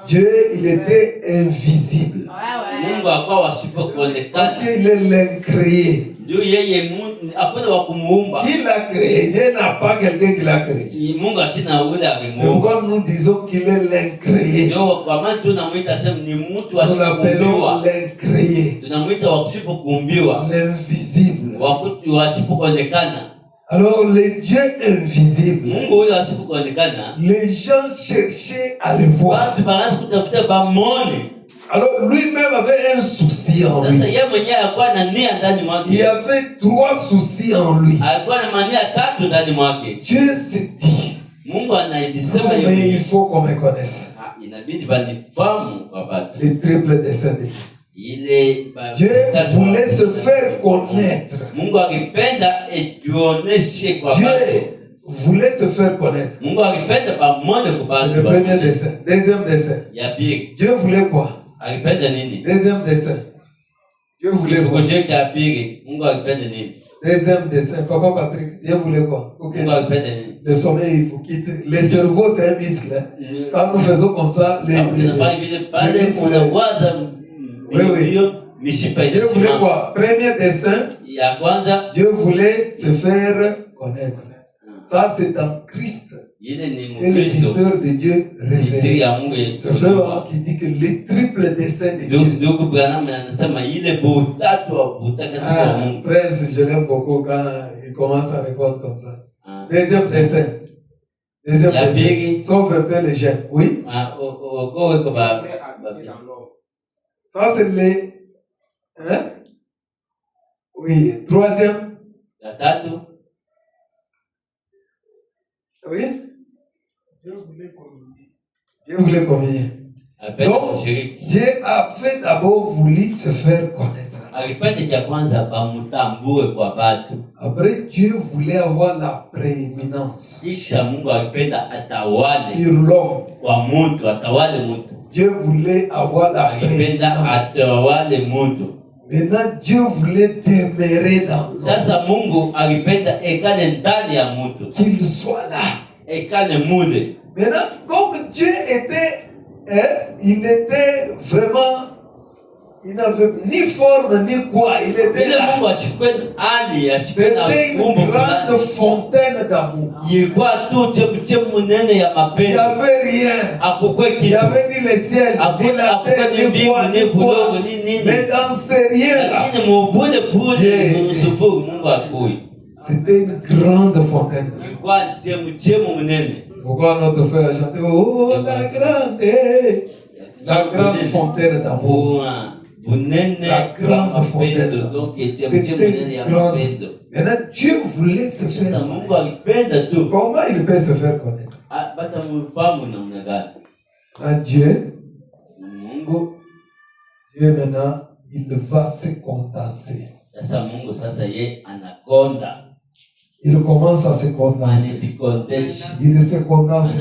Dieu, il était invisible. Parce qu'il est l'incréé. Ndio yeye hakuna wa kumuumba. Qui l'a créé? Dieu n'a pas quelqu'un qui l'a créé. Mungu ashina ule C'est pourquoi nous disons qu'il est l'incréé. Ndio kwa maana tunamuita sema ni mtu Nous l'appelons asipokuumbiwa. l'incréé. Tunamuita wasipokuumbiwa. L'invisible. Wasipokuonekana. Alors les dieux invisibles, Mungu huyo asipokuonekana, les gens cherchaient à le voir. watu baraza kutafuta bamone. Alors lui-même avait un souci en lui. Sasa yeye mwenyewe alikuwa na nia ndani mwake. Il y avait 3 soucis en lui. Alikuwa na mania 3 ndani mwake. Dieu s'est dit, Mungu anaisema mais il hiyo. faut qu'on me connaisse. Inabidi banifahamu kwa batu. Les triples descendants. Dieu voulait se faire connaître. Mungu akipenda etuoneshe kwa Dieu batu. voulait se faire connaître. Mungu akipenda pamoja kwa C'est batu. le premier dessein. Deuxième dessein. Ya pili. Dieu voulait quoi? Akipenda nini? Deuxième dessein. Dieu voulait quoi? Kifuko cha pili. Mungu akipenda nini? Deuxième dessein. Papa Patrick, Dieu voulait quoi? Ok. Mungu akipenda nini? Le sommeil, il faut quitter. Le cerveau, c'est un muscle. Hein. Quand nous faisons comme ça, les Dieu voulait quoi? Premier dessein. Dieu voulait se faire connaître. Ça, c'est dans Christ. Et le mystère de Dieu révélé. C'est frère qui dit que les triples desseins de Dieu. Prince, je l'aime beaucoup quand il commence à répondre comme ça. Deuxième dessein. Deuxième dessein. Sauve un peu les gens. Oui. Ça, c'est les. Hein? Oui. Troisième. Oui. Dieu voulait communier. Donc, Dieu avait d'abord voulu se faire connaître. Après, Dieu voulait avoir la prééminence sur l'homme. Dieu voulait avoir la prééminence. Maintenant, Dieu voulait demeurer dans l'homme. Qu'il soit là. Maintenant, comme Dieu était, il était vraiment, il n'avait ni forme ni quoi, il était là. C'était une grande fontaine d'amour. Il n'y avait rien. Il n'y avait ni le ciel, ni la terre, ni quoi, ni quoi. Mais dans ces rien-là, c'était une grande fontaine. Pourquoi notre frère a chanté oh la grande fontaine d'amour. La grande fontaine d'amour. C'était grande. Maintenant, Dieu voulait se faire connaître. Comment il peut se faire connaître? Dieu maintenant, il va se condenser. Il commence à se condenser. Il se condense. Il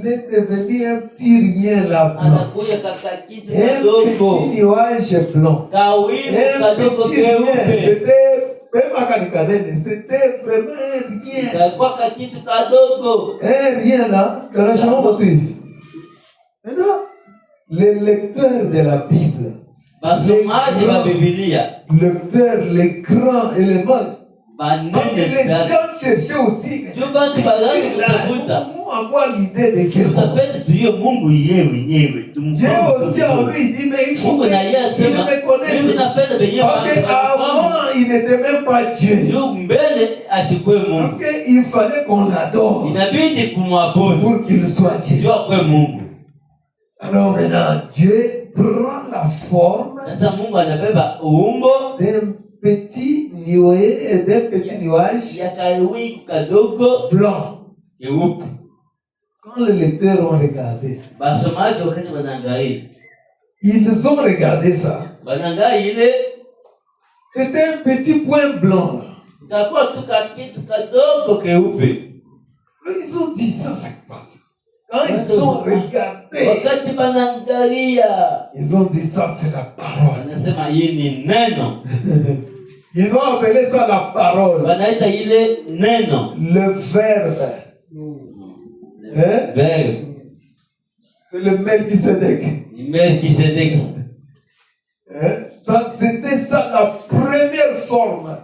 est devenu un petit rien là blanc. Un petit nuage blanc. Un petit rien. C'était vraiment un rien. Un rien là. Maintenant, les lecteurs de la Bible, lecteur, l'écran et les mains. Parce que les gens cherchaient aussi. Comment avoir l'idée de Dieu? Dieu aussi en lui dit, mais il faut qu'il me connaisse. Parce qu'avant, il n'était même pas Dieu. Parce qu'il fallait qu'on l'adore pour qu'il soit Dieu. Alors maintenant, Dieu prend la forme d'un petit nuage blanc. Quand les lecteurs ont regardé, ils ont regardé ça. C'était un petit point blanc. Ils ont dit ça, c'est pas ça. Quand ils ont regardé, ils ont dit ça, c'est la parole. Ils ont appelé ça la parole. Le verbe. C'est le Melchisedec. Ça, c'était ça la première forme.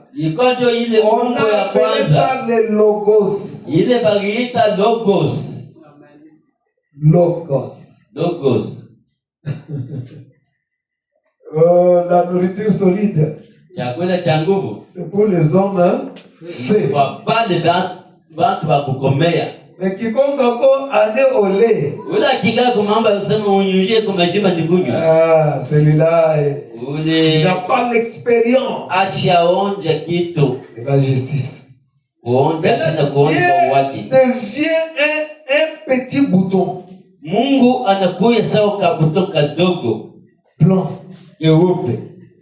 On appelait ça les logos. Logos. La nourriture solide. C'est pour les hommes faits. Mais quiconque encore allait au lait. Celui-là, il n'a pas l'expérience de la justice. Dieu devient un petit bouton. Blanc.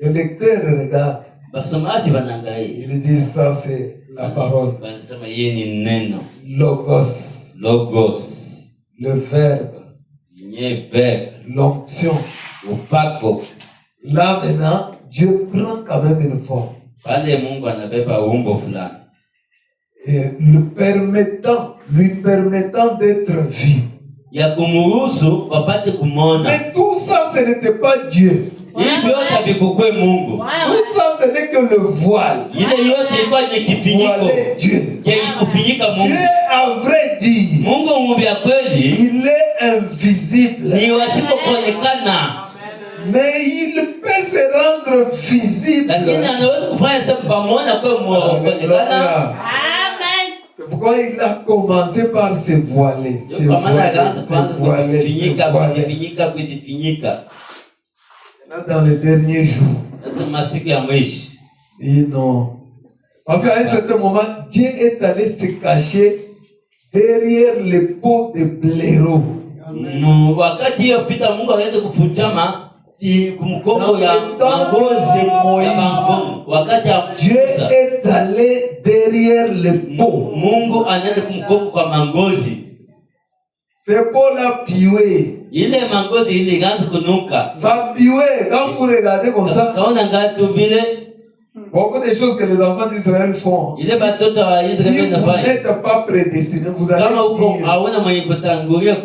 Le lecteur regarde. Il dit ça, c'est la parole. Logos. Le verbe. L'onction. Là maintenant, Dieu prend quand même une forme. Et lui permettant d'être vu. Mais tout ça, ce n'était pas Dieu. Tout ça, ce n'est que le voile. Voilé Dieu. Dieu, à vrai dire, il est invisible. Mais il peut se rendre visible. C'est pourquoi il a commencé par se voiler. Dans les derniers jours. Et non. Parce qu'à un certain moment, Dieu est allé se cacher derrière les pots de blaireau. Dieu est allé derrière les pots. C'est pour la piouer. Ça piouer, quand vous regardez comme ça, beaucoup de choses que les enfants d'Israël font. Si vous n'êtes pas prédestinés, vous allez dire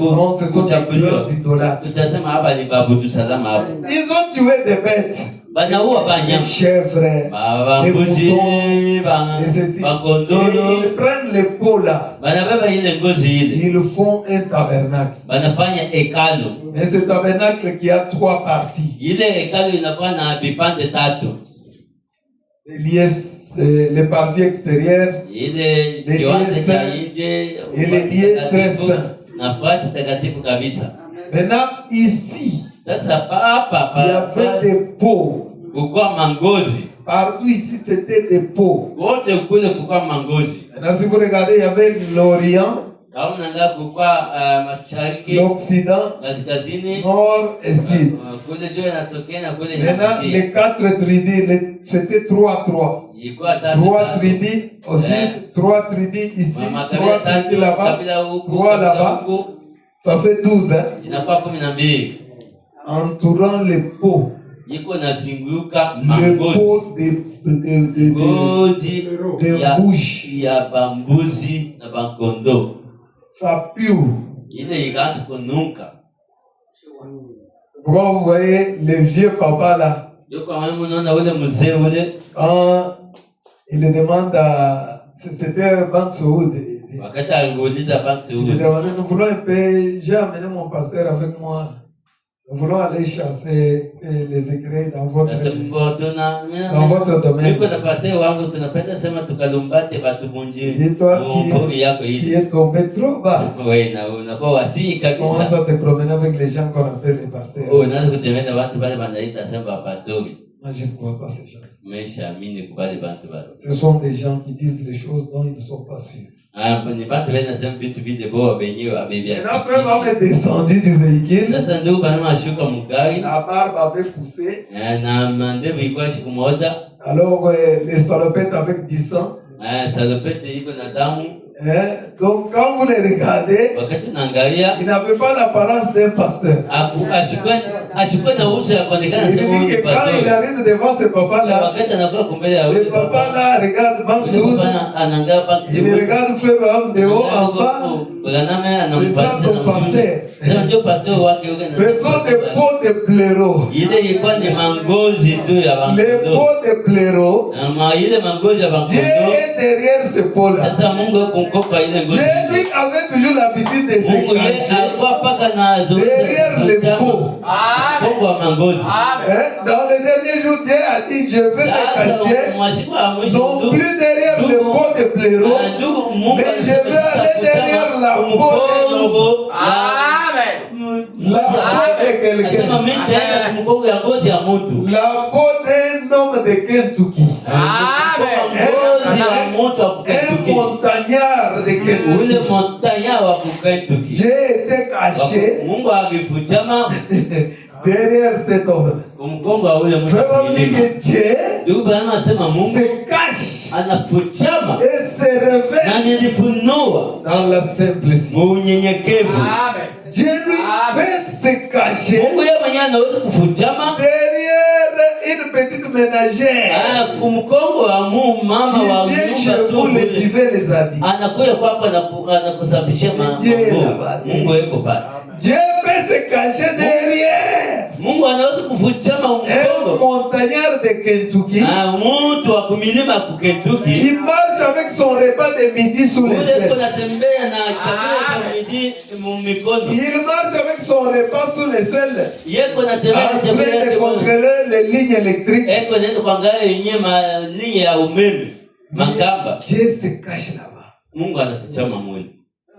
non, ce sont des grands idolâtres. Ils ont tué des bêtes, des chèvres, des moutons, et ceci. Et ils prennent les pots là. Ils font un tabernacle. Mais ce tabernacle qui a 3 parties. Les parvis extérieurs, les lieux saints et les lieux très saints. Maintenant, ici, il y avait des pots. Partout ici, c'était des pots. Maintenant, si vous regardez, il y avait l'Orient, l'Occident, Nord et Sud. Maintenant, les 4 tribus, c'était 3. 3 tribus au sud, 3 tribus ici, 3 tribus là-bas, 3 là-bas. Ça fait 12, hein? Entourant les pots. Le pot de bouche. Ça pue. Pourquoi vous voyez les vieux papas là, quand il demande à... C'était Ban Saoud. Il demandait, nous voulons un peu... J'ai amené mon pasteur avec moi. Nous voulons aller chasser les écureuils dans votre domaine. Et toi, tu es tombé trop bas. Comment ça te promène avec les gens qu'on appelle les pasteurs? Moi, je ne crois pas ces gens. Ce sont des gens qui disent les choses dont ils ne sont pas sûrs. Maintenant, frère, on est descendu du véhicule. La barbe avait poussé. Alors, les salopettes avec du sang. Donc quand vous les regardez, wakati unaangalia il n'avait pas l'apparence d'un pasteur. ashikwe na uso ya kuonekana Il sema dit huyu que quand il pastor. arrive devant ce papa-là, Wakati anakuwa kumbele ya le huyu papa papa, là regarde Mansour, yule papa anaangalia paka il regarde Frère Abraham de haut en bas. Branham C'est ça anampatia ton na mshusha. pasteur. Sema ndio pastor wake yuko na. Ce sont des peaux de blaireau. Ile ilikuwa ni mangozi tu ya Les bangondo. peaux de blaireau. Ile mangozi ya Dieu bangondo. est derrière ces peaux-là. Sasa Mungu kumkopa ile ngozi. Dieu lui avait toujours l'habitude de se Mungu yeye cacher alikuwa paka na derrière les peaux. Mungu wa mangozi. Dans les derniers jours, Dieu a dit, je vais me cacher, non plus derrière les peaux de blaireau, mais je vais aller derrière la peau d'un homme. La peau de quelqu'un. La peau d'un homme de Kentucky. Un montagnard de Kentucky. Dieu était caché derrière cet homme. Vraiment dit que Dieu se cache et se révèle dans la simplicité. Dieu lui peut se cacher derrière une petite ménagère qui vient chez vous les hivers les habits. Dieu peut se cacher derrière un montagnard de Kentucky qui marche avec son repas de midi sous les ailes. Il marche avec son repas sous les ailes en train de contrôler les lignes électriques. Dieu se cache là-bas.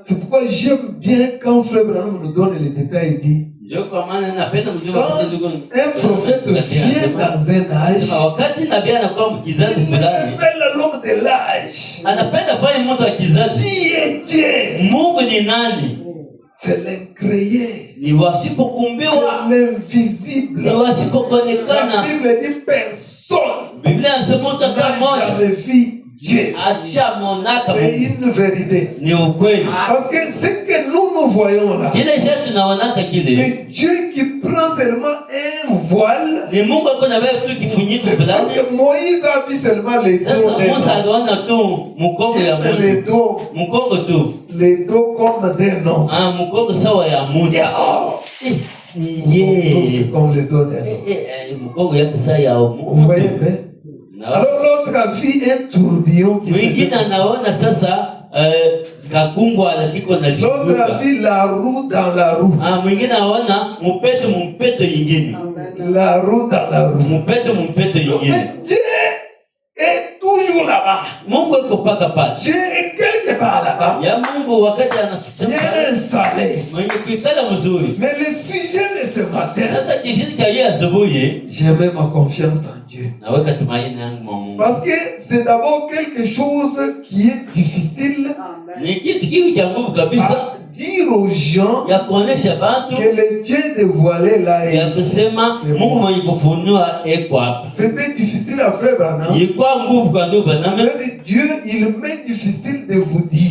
C'est pourquoi j'aime bien quand Frère Branham nous donne les détails. Il dit, quand un prophète vient dans un âge, il révèle l'homme de l'âge. Qui est Dieu? C'est l'incréé. C'est l'invisible. La Bible dit personne n'a jamais vu Dieu. C'est une vérité. Parce que ce que nous voyons là, c'est Dieu qui prend seulement un voile. Parce que Moïse a vu seulement les dos. Les dos comme des noms. C'est comme les dos des noms. Vous voyez bien? Alors l'autre a vu un tourbillon qui faisait... L'autre a vu la roue dans la roue. La roue dans la roue. Mais Dieu est toujours là-bas. Dieu est quelque part là-bas. Dieu est installé. Mais le sujet de ce matin, j'ai même ma confiance en Dieu. Parce que c'est d'abord quelque chose qui est difficile à dire aux gens que le Dieu dévoilé là est. C'était difficile à Frère Branham. Dieu, il m'est difficile de vous dire.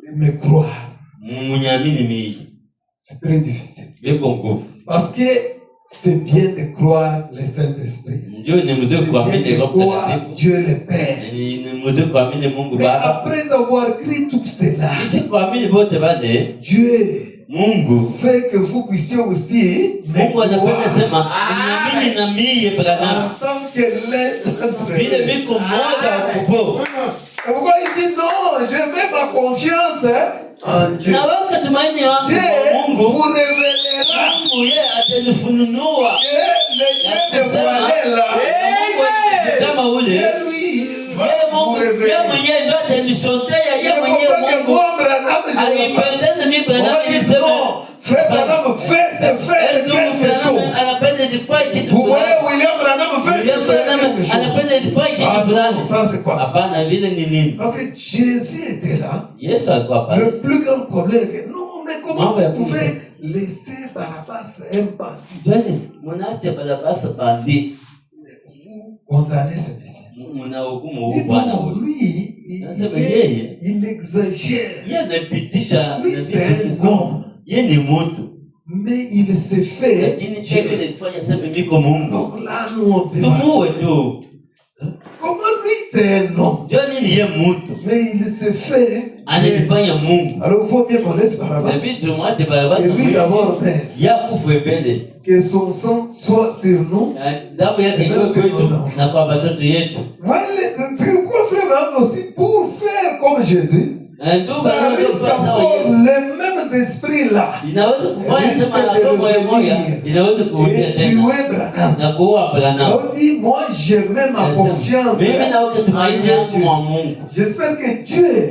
De me croire. C'est très difficile. Parce que c'est bien de croire le Saint-Esprit. C'est bien de croire Dieu le Père. Mais après avoir écrit tout cela, Dieu fait que vous puissiez aussi me croire en tant que l'être. Et pourquoi il dit non, je mets ma confiance en Dieu. Dieu vous révélera que le Dieu dévoilé là, Dieu lui va vous révéler. Il ne faut pas que moi, Branham, je le non, Frère Branham fait quelque chose. Vous voyez, William Branham fait quelque chose. Ça c'est quoi ça? Parce que Jésus était là. Le plus grand problème est que non, mais comment vous pouvez laisser Barabbas un bandit? Vous condamnez ce Messie. Non, lui, il exagère. Lui, c'est un homme. Mais il s'est fait. Alors là, nous, on peut comment lui, c'est un homme. Mais il s'est fait. Alors, il faut bien qu'on laisse Barabbas. Et lui, d'abord, Père, que son sang soit sur nous. Et même sur nos enfants. C'est pourquoi frère Abraham aussi, pour faire comme Jésus, ça risque encore les mêmes esprits là. Et tuer Branham. On dit, moi je mets ma confiance. J'espère que Dieu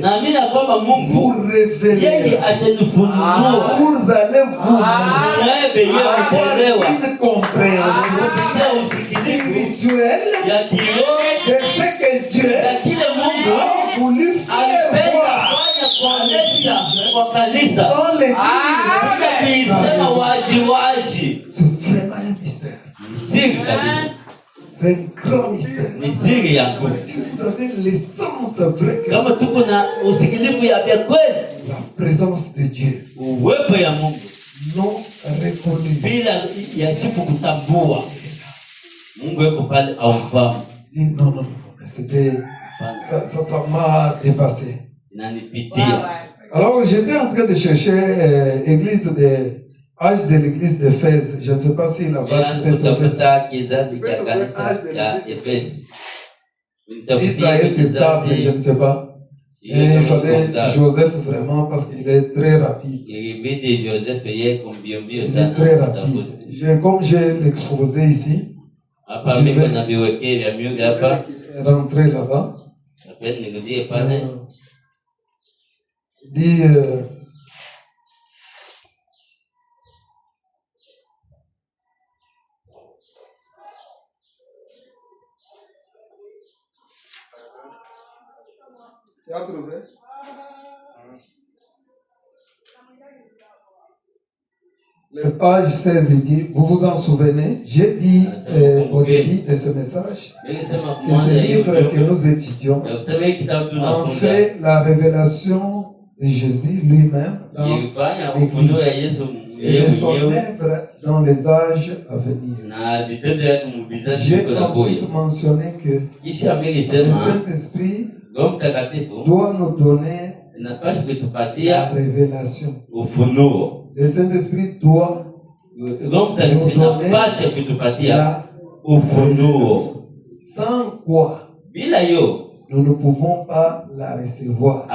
vous révèle. Vous allez vous avoir une compréhension spirituelle de ce que Dieu a voulu faire voir. Dans les c'est vraiment un mystère. C'est un grand mystère. Si vous avez l'essence vraie, la présence de Dieu non reconnue. Non, c'était ça m'a dépassé. Alors j'étais en train de chercher âge de l'église d'Éphèse. Je ne sais pas si là-bas tu peux trouver ça. Si ça est sur table, je ne sais pas. Et il fallait Joseph vraiment parce qu'il est très rapide. Il est très rapide. Comme j'ai l'exposé ici, je vais rentrer là-bas. Dit tu as trouvé? Le page 16 il dit, vous vous en souvenez, j'ai dit au début de ce message que ce livre que nous étudions en fait la révélation de Jésus lui-même dans l'Église et de son œuvre dans les âges à venir. J'ai ensuite mentionné que le Saint-Esprit doit nous donner la révélation. Le Saint-Esprit doit nous donner la révélation. Sans quoi nous ne pouvons pas la recevoir.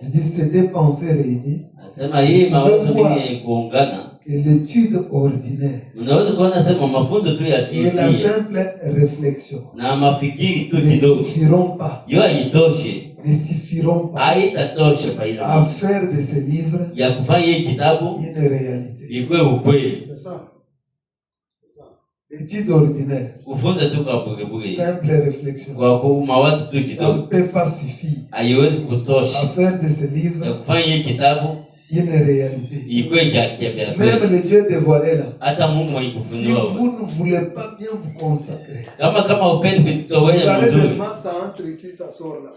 Il dit c'est des pensées réunies. Vous voir que l'étude ordinaire et la simple réflexion ne suffiront pas à faire de ce livre une réalité. C'est ça. Étude ordinaire, simple réflexion, ça ne peut pas suffire à faire de ce livre une réalité. Même le Dieu dévoilé là, si vous ne voulez pas bien vous consacrer, vous allez seulement ça entre ici, ça sort là.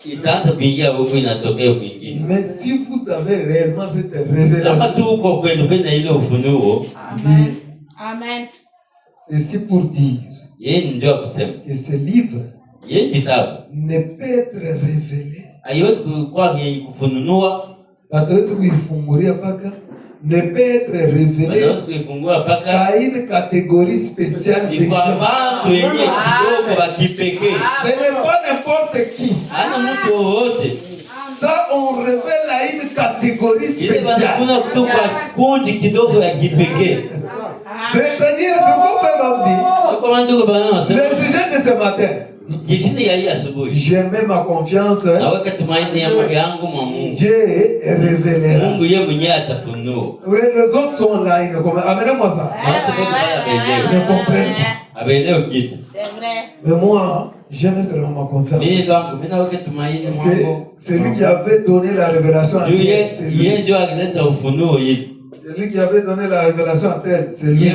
Mais si vous avez réellement cette révélation, Amen. c'est pour dire que ce livre ne peut être révélé. Ne peut être révélé qu'à une catégorie spéciale de gens. Ce n'est pas n'importe qui. Ça, on révèle à une catégorie spéciale. C'est-à-dire, c'est comment dire, le sujet de ce matin. Je mets ma confiance. Dieu révélera. Oui, les autres sont là. Amenez-moi ça. Ils ne comprennent pas. Mais moi, je mets seulement ma confiance. Parce que c'est lui qui avait donné la révélation à tel. C'est lui qui avait donné la révélation à tel. C'est lui.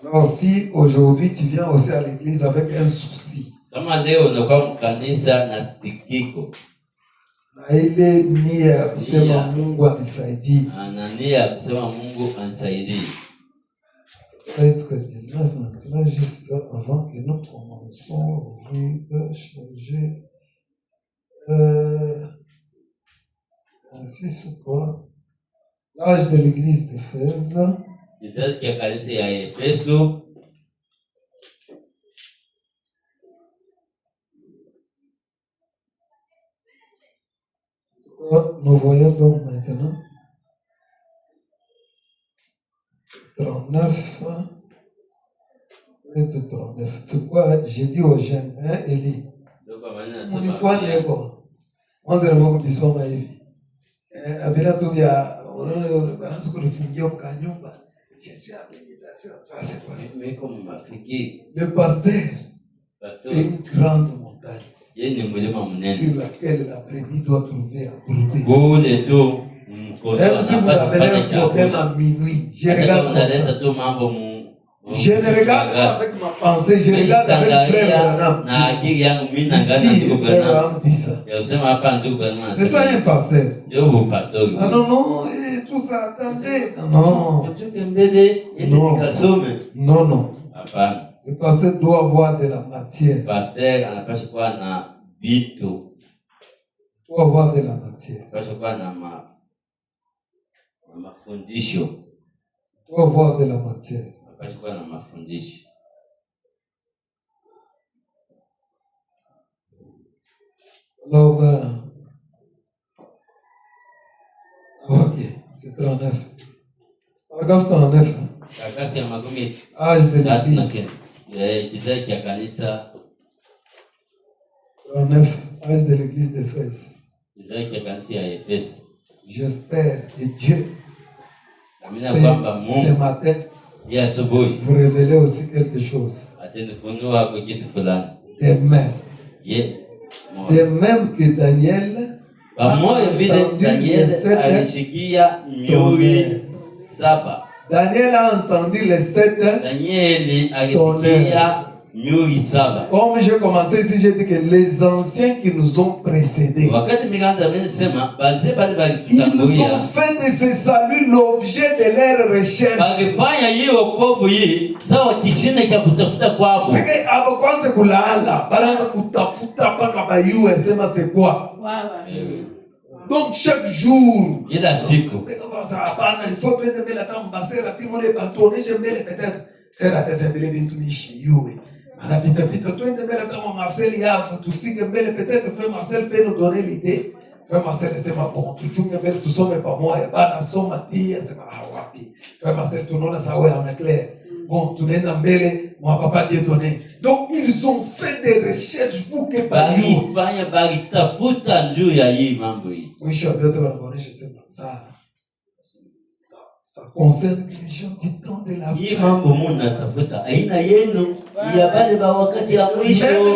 Alors si aujourd'hui tu viens aussi à l'église avec un souci, kama leo unakuwa mkanisa na sikiko na ile nia ya kusema Mungu anisaidie, na nia ya kusema Mungu anisaidie, peut-être 19 maintenant, juste avant que nous commençons, je vais changer ainsi c'est quoi l'âge de l'église d'Éphèse. kizazi cha kanisa ya Efeso. Nous voyons donc maintenant 39. C'est quoi? J'ai dit aux jeunes, hein, Eli? Une fois, mwanzo ni kusoma hivi. Abira tu ya banaanza kulifungia kwa nyumba. Jésus a méditation, ça c'est quoi? Mais comme Afrique, Le pasteur, c'est une grande montagne sur laquelle la brebis doit trouver à brouter. Même si vous avez un problème à minuit, je regarde comme ça. Je ne regarde pas avec ma pensée, je regarde avec frère Branham. Ici, frère Branham dit ça. C'est ça un pasteur. Ah non, non, et tout ça, attendez. Non. Non, non. Le pasteur doit avoir de la matière. Doit avoir de la matière. Doit avoir de la matière. Alors, ok, c'est 39. Paragraphe 39. Âge de l'église. 39. Âge de l'église d'Éphèse. J'espère que Dieu ce matin vous révélez aussi quelque chose. De même que Daniel a entendu les 7 tonnerres. Comme j'ai commencé ici, j'ai dit que les anciens qui nous ont précédés, ils ont fait de ce salut l'objet de leur recherche. C'est quoi? Donc chaque jour, il faut peut-être anapita twende mbele kama Marcel yafu tufike mbele, peut-être frère Marcel peut nous donner l'idée. Frère Marcel sema bon tuchunge mbele tusome pamoja bana soma tia sema hawapi. Frère Marcel tunaona sawa on est clair. Bon tunaenda mbele mwa papa Dieu donné. Donc ils ont fait des recherches pour que fanya tafuta njoo ya hii mambo hii. Mwisho yote wanaonesha sema ça concerne les gens du temps de la fin. Même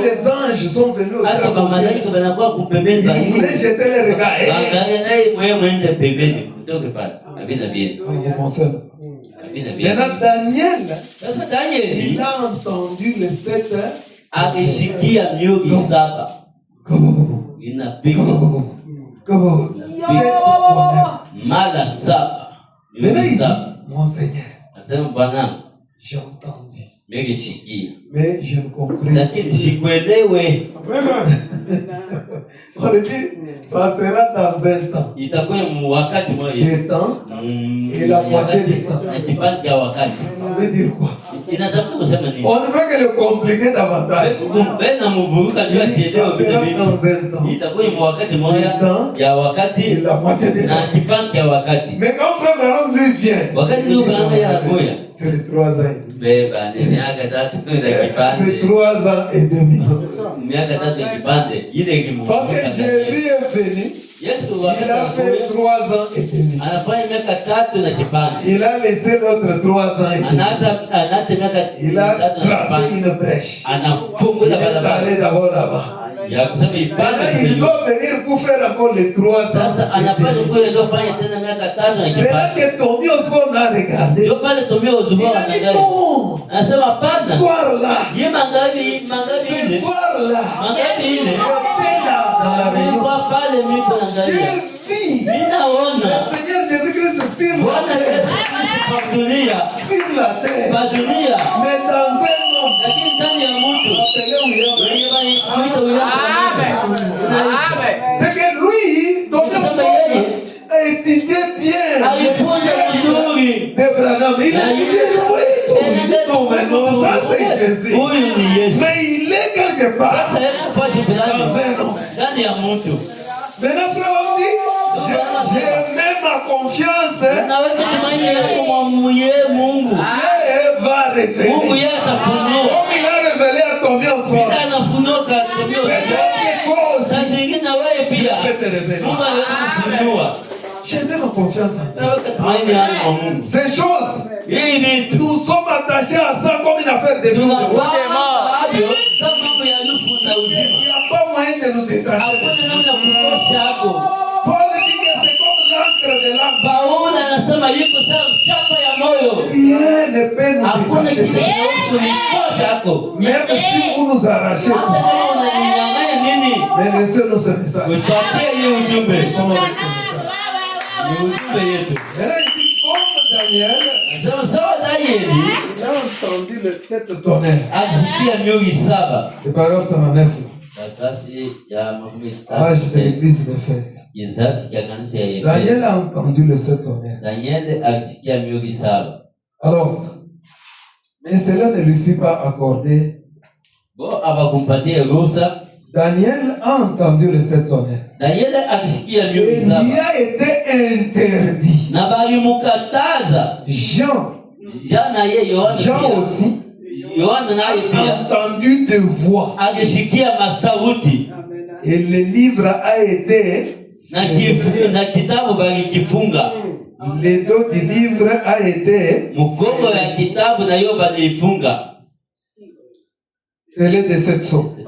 les anges sont venus aussi à côté. Ils voulaient jeter les regards. Ça vous concerne. Maintenant Daniel, il a entendu les 7 Maintenant, il dit, mon Seigneur, j'ai entendu, mais je ne comprends pas. On dit, ça sera dans 20 ans. Et temps, et la moitié du temps. Ça veut dire quoi? On ne veut que le compliquer davantage. Il ça sera dans 20 ans. Et temps, et la moitié du temps. Mais quand frère Branham lui vient, c'est les 3 ans et demi. C'est 3 ans et demi. Parce que Jésus est venu, il a fait 3 ans et demi. Il a laissé l'autre 3 ans et demi. Il a tracé une brèche. Il est allé d'abord là-bas. ya kusema ipande. Il doit venir pour faire encore les 3 ans. Sasa anapaswa kule ndio fanya tena miaka 3 na C'est là que Tommy Osborne a regardé. ndio pale Tommy Osborne Il a dit anaangalia. non. Anasema Ce pana. soir-là. Yeye mangapi Ce ile. soir-là. Mangapi ile. J'étais là dans la réunion. Kwa pale mimi naangalia. Je vis. Ninaona. Le Seigneur Jésus-Christ sur la Bwana terre. kwa dunia. Sur la terre. Kwa dunia. Mais dans un monde. Lakini ndani ya mtu. Appelé William. Amen. C'est que lui, Tommy Osborne, a étudié bien. Alifunza vizuri. De Branham. Il a dit oui, il dit non, mais non, ça c'est Jésus. Huyu ni Yesu. Mais il est quelque part. Sasa yeye kupata bilani Dans un homme. ndani ya mtu. Maintenant, frère, on dit, je mets ma confiance. Naweka imani yangu kwa Mungu. Dieu va révéler. Mungu yeye atafunua. Comme il a révélé à Tommy Osborne. Bila anafunuka Tommy Osborne. Sasa zingine na wewe pia. Mungu anaweza kufunua. Je mets ma confiance en Dieu. Naweka imani yangu kwa Mungu. Ces choses, Hii vitu nous sommes attachés à ça comme une affaire de vie. Il tunavyo kama mambo ya nufu na uzima. n'y a pas moyen de nous détacher. Hakuna namna kutosha hapo. Paul dit que c'est comme l'encre de l'âme. Paulo anasema yuko sawa chapa ya moyo. Rien ne peut nous Hakuna kile détacher. kinaweza kunitoa hapo. Même si vous nous arrachez, Hata kama unaninyang'anya nini? mais laissez-nous ce message. Usipatie hiyo ujumbe. Ni ujumbe yetu. Maintenant, il dit comme Daniel, Sawa sawa Danieli il a entendu le 7 tonnerre. alisikia miori 7. C'est paragraphe 39. Karatasi ya makumi Page de tatu. l'église d'Éphèse. Kizazi cha kanisa ya Efeso. Daniel a entendu le 7 tonnerre. Danieli alisikia miori 7. Alors, mais cela ne lui fut pas accordé. Bo abakumpatia ruhusa. Daniel a entendu le 7 tonnerre. Danieli alisikia Et miori lui 7. a été interdit. Na balimukataza. Jean Jana ye Yohana Jean pia. aussi Yohana naye a pia entendu de voix. alisikia masauti. Et le livre a été scellé. Na kitabu balikifunga. Le dos du livre a été Mgongo ya kitabu na yo balifunga. scellé de cette sorte.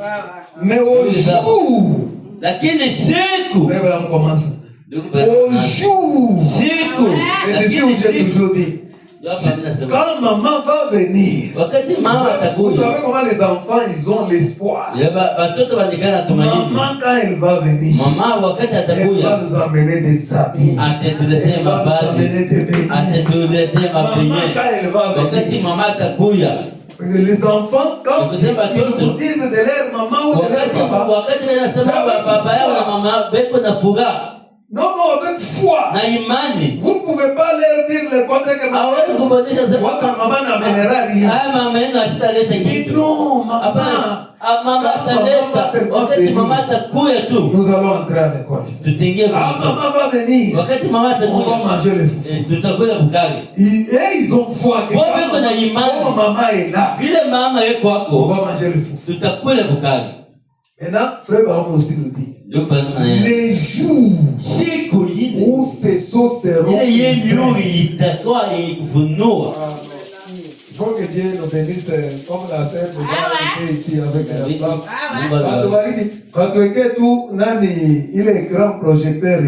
Mais au jour, Lakini siku Frère, commence. Au jour, siku c'est ici où j'ai toujours dit. Quand maman va venir, wakati mama vous atakuja, savez comment les enfants ils ont l'espoir. watoto wanikana tumaini. Maman quand elle va venir, Mama wakati elle va atakuja nous amener des habits. atetuletee Elle va nous mavazi, amener des beignets. atetuletee Maman mapenye. quand elle va Wakati venir, mama atakuja, les enfants quand ils vous disent de leur maman ou de leur papa, wakati wanasema baba yao na mama beko na furaha non, non, avec foi. na imani, Vous ne pouvez pas leur dire le contraire que hawezi kubonesha votre sema maman n'amènera rien. haya mama yenu asitaleta Il dit kitu. non, maman. Hapana, mama ataleta. Wakati mama atakuja tu Nous allons entrer à l'école. tutingie Ah, kwa maman va venir. wakati mama On va atakuja manger le fou. tutakula bukari. Et ils ont foi que Bon, quand mais on a imani. quand maman est là, Vile mama yuko on wako va manger le fou. tutakula bukari. Maintenant, frère Baron aussi nous dit, Ndio kwa maana les jours siku ile où ces sauts seront ile ye ouverts. miuri itakuwa ikufunua. Il faut que Dieu nous bénisse comme la terre nous a été ici avec la femme. Quand tu es tout, nani, il est grand projecteur,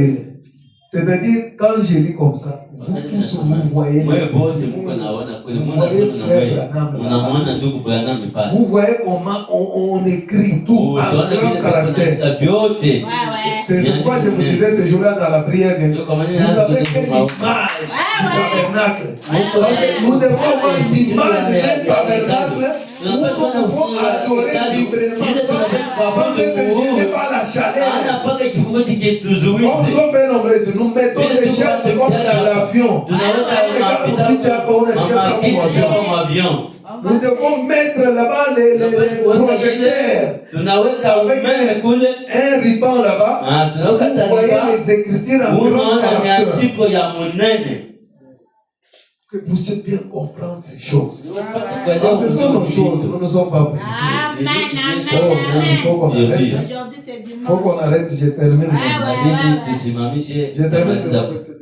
c'est-à-dire quand je lis comme ça, vous tous vous voyez, Wewe bote mko naona kule mwana sema na wewe unamwona ndugu Branham pale. vous voyez comment on écrit tout en grand caractère. Vyote. C'est pourquoi je vous disais ce jour-là dans la prière, vous avez quelle image du tabernacle. Nous devons avoir l'image d'un tabernacle où nous pouvons adorer librement sans être gênés par la chaleur. Anapaka kifungo chake Comme tuzuize. nous sommes bien nombreux, nous mettons les chaises comme dans l'avion. Nous devons mettre là-bas les projecteurs. Tunaweka umeme kule. Un ruban là-bas. Vous voyez les écritures en grand Unaona caractère. miandiko ya munene. Que vous puissiez bien comprendre ces choses. Upate Parce que ce sont nos kuelewa choses, nous ne sommes pas prêts. Amen, Oh, amen, il faut qu'on arrête. Aujourd'hui, c'est Il faut dimanche. qu'on arrête, je termine. inabidi tusimamishe. Je termine cette écriture.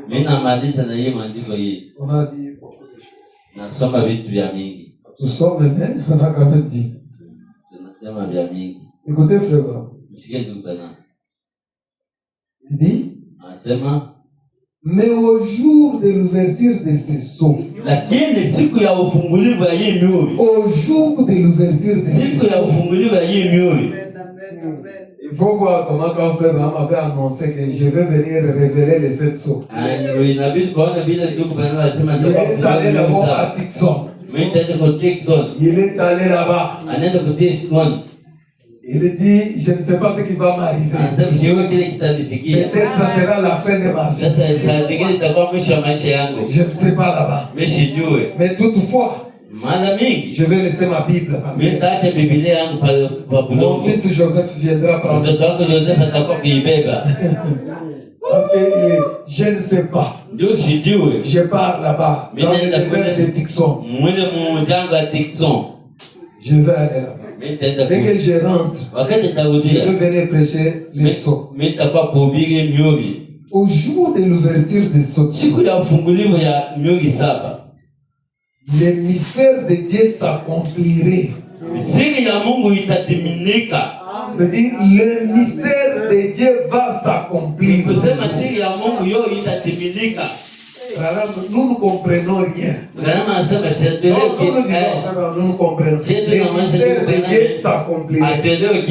Mimi namaliza na hii maandiko hii. On a dit beaucoup de choses. Nasoma vitu vya mingi. Tout ça, maintenant, on a quand même dit. Tunasema vya mingi. Écoutez, frère. Il dit, mais au jour de l'ouverture de ces sceaux, au jour de l'ouverture de ces sceaux, il faut voir comment quand frère Abraham avait annoncé que je vais venir révéler les 7 sceaux. Il est allé d'abord à Tixon. Il est allé là-bas. Il dit, je ne sais pas ce qui va m'arriver. Peut-être ça sera la fin de ma vie. Je ne sais pas là-bas. Mais toutefois, je vais laisser ma Bible. Mon fils Joseph viendra prendre. Parce que je ne sais pas. Je pars là-bas. Dans le désert de Tixon. Je vais aller là-bas. Dès que je rentre, je vais venir prêcher les sceaux. Au jour de l'ouverture des sceaux, le mystère de Dieu s'accomplirait. C'est-à-dire, le mystère de Dieu va s'accomplir. Nous ne comprenons rien. Nous ne comprenons. Le mystère de Dieu s'accomplirait.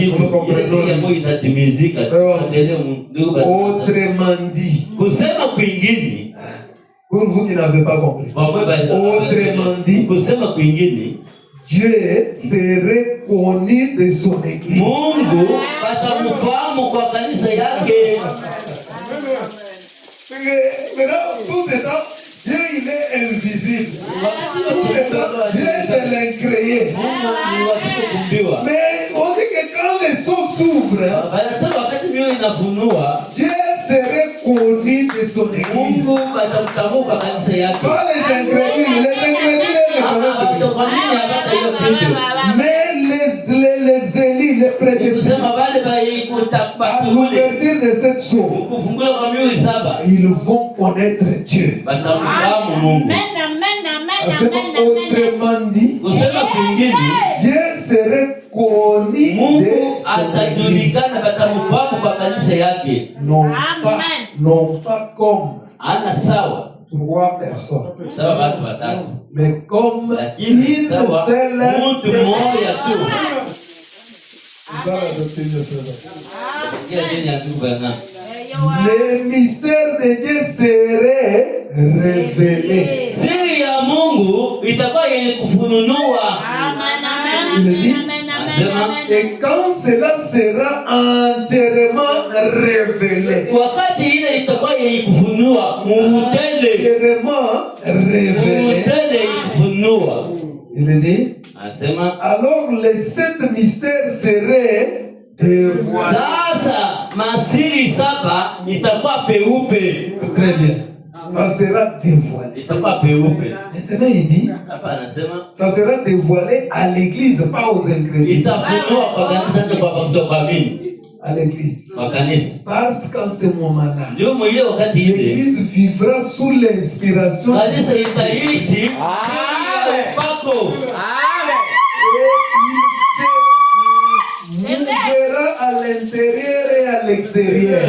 Nous ne comprenons rien. Autrement dit, pour vous qui n'avez pas compris, autrement dit, Dieu serait connu de son église. Maintenant, tout ce temps, Dieu il est invisible. Tout ce temps, Dieu c'est l'incréé. Mais on dit que quand les sceaux s'ouvrent, Dieu serait connu de son église. Pas les incrédules, les mais les élus, les prédestinés, à l'ouverture de cette sceaux, ils vont connaître Dieu. Autrement dit, Dieu serait connu de son église. Non pas comme 3 personnes, mais comme une seule. Le mystère de Dieu serait révélé. Il dit, et quand cela sera entièrement révélé, il dit, alors les 7 mystères seraient dévoilés. Très bien. Ça sera dévoilé. Maintenant il dit, ça sera dévoilé à l'église, pas aux ingrédients. À l'église. Parce qu'en ce moment-là, l'église vivra sous l'inspiration. Il verra à l'intérieur et à l'extérieur.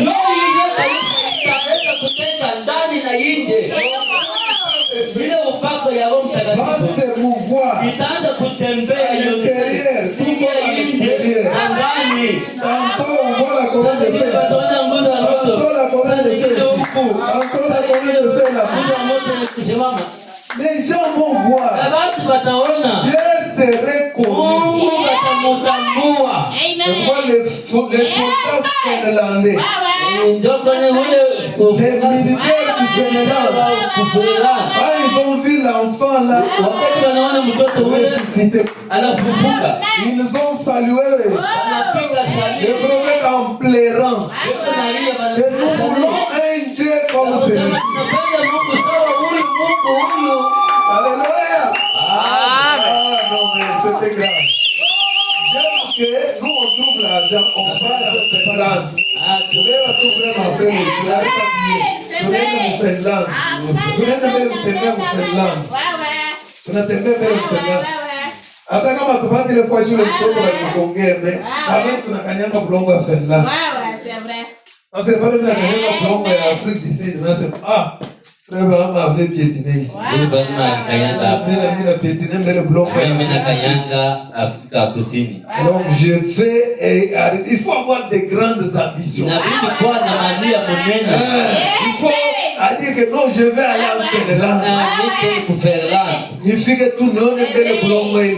Va se mouvoir à l'intérieur, tantôt on voit la colonne de feu, tantôt la colonne de feu, tantôt la colonne de feu là. Les gens vont voir. Dieu serait connu. Je vois les soldats finlandais, les militaires du Finlande. Quand ils ont vu l'enfant là ressuscité, ils ont salué le prophète en pleurant. Et nous voulons un Dieu comme celui. Alléluia. Non mais c'était grave. J'aime que nous on trouve l'argent, on va dans cette place. Je vais retrouver ma frère, je l'arrête à dire. Je vais au Finlande. Je vais au Finlande. Je vais au Finlande. Hata kama tupate ile fois shule mtoto balikongea mais avec tunakanyanga bulongo ya Finland. Ouais, c'est vrai. Sasa pale tunakanyanga bulongo ya Afrique du Sud nasema frère Abraham avait piétiné ici. Mimi piétiné mbele bulongo. Mimi nakanyanga Afrika Kusini. Donc je fais il faut avoir de grandes ambitions. Inabidi kuwa na mania munene. Il faut dire que non, je vais aller en Finlande. Il faut que tout le monde ait le bulongo. Il y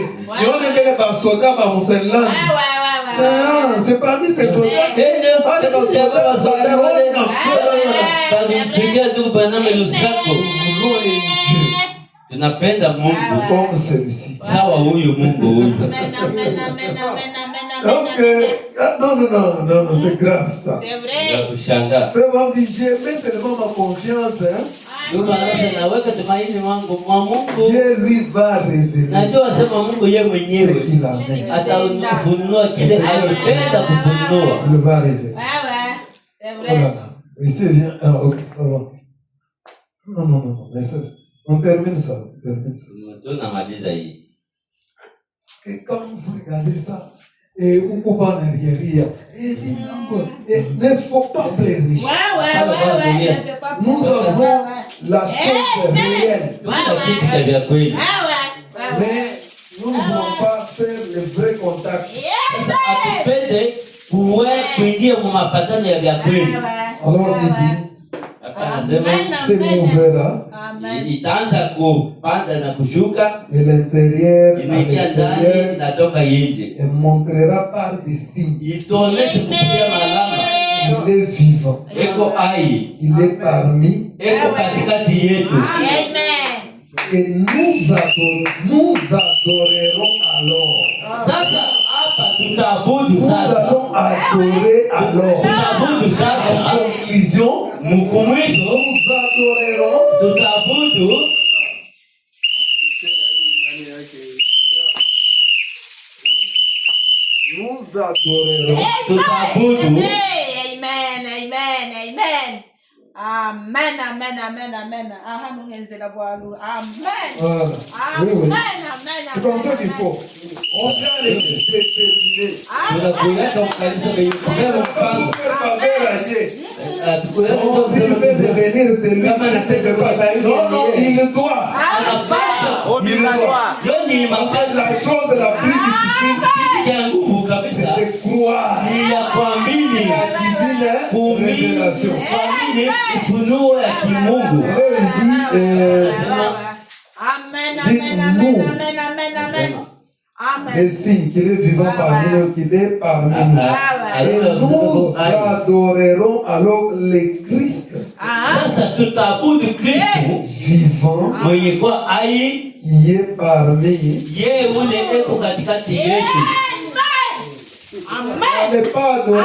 a des soldats en Finlande. C'est parmi ces soldats tunapenda Mungu comme celui-ci. Sawa huyu Mungu huyu. Donc non, c'est grave ça. C'est vrai. Kushanga. Frère, on dit j'ai mis tellement ma confiance. Ndio naweka tumaini wangu kwa Mungu. Dieu lui va révéler. Najua sema Mungu yeye mwenyewe atafunua kile anapenda kufunua. Il va révéler. Ouais, c'est vrai. Ici vient. OK, ça va. Non, mais ça, on termine ça. Tunamaliza hii. Et quand vous regardez ça, et on peut pas en arrière, ne faut pas pleurnicher. Nous avons la chose réelle. Mais nous ne voulons pas faire le vrai contact. Alors il dit, c'est mauvais là. Itaanza kupanda na kushuka, de l'intérieur à inaingia ndani l'extérieur, inatoka nje, et montrera par des signes. ituoneshe kupitia malama. Il est vivant. Eko ai, Il est parmi. eko katikati yetu. Et nous adorerons alors. Sasa hapa tutaabudu Nous sasa. allons adorer alors. Tutaabudu En sasa. conclusion, Mkumwisho nous adorerons. tutaabudu. Nous adorerons. Tutaabudu. Amen. Aha, mungenzela bwalu. Amen. Voilà. Oui. C'est comme ça qu'il Amen. faut. On doit les déterminer. Tunakuweka kanisa kwenye kubeba mpango. On s'il veut devenir celui qui ne peut pas. Non, il doit. Il doit. La chose la plus difficile, Ya nguvu kabisa c'est de croire ni ya kuamini, la divine révélation. kuamini ufunuo ya kimungu. Et si, qu'il est vivant parmi nous, qu'il est parmi nous. Et nous adorerons alors le Christ Sasa tutaabudu Kristo vivant mwenye kwa ai, qui est parmi. yeye ule eko katikati yetu. On n'est pas adorer un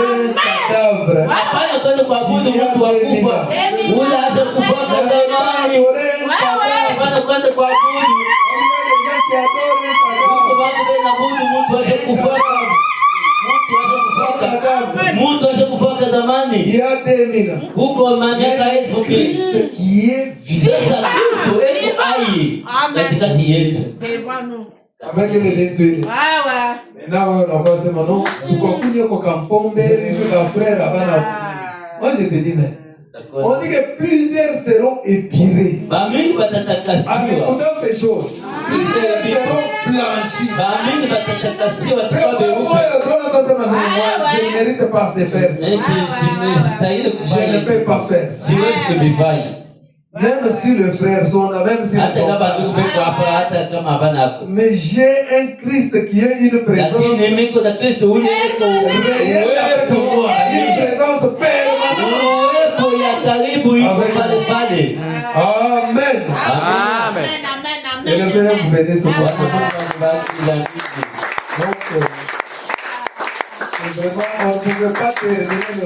cadavre. Hapana kwenda kuabudu mtu wa kufa, ule acha kufa zamani. Hapana kwenda kuabudu mtu acha kufa zamani. Il y a 2000 ans. Huko miaka elfu mbili. Christ qui est vivant. Sasa Kristo eko ai katikati yetu. Avec les lettres. Maintenant, on va se dire non, tu continues au campombe, il faut la frère avant. Moi, je te dis, mais on dit que plusieurs seront épirés. Bamingi En batatakasiwa. écoutant ces choses, plusieurs seront blanchis. Bamingi batatakasiwa Mais sababu moi, je ne mérite pas de faire ça. Je ne peux pas faire ça. siwezi kuvifanya. Même si le frère sont là, même si Hata kama ndugu beko hapa, hata kama hapana hapo. mais j'ai un Christ qui est une présence Lakini miko na Kristo ule eko réelle avec moi, une présence permanente. uwepo ya karibu iko pale pale. Amen. Et le Seigneur vous bénisse ce soir. Donc, vraiment, on ne pouvait pas terminer le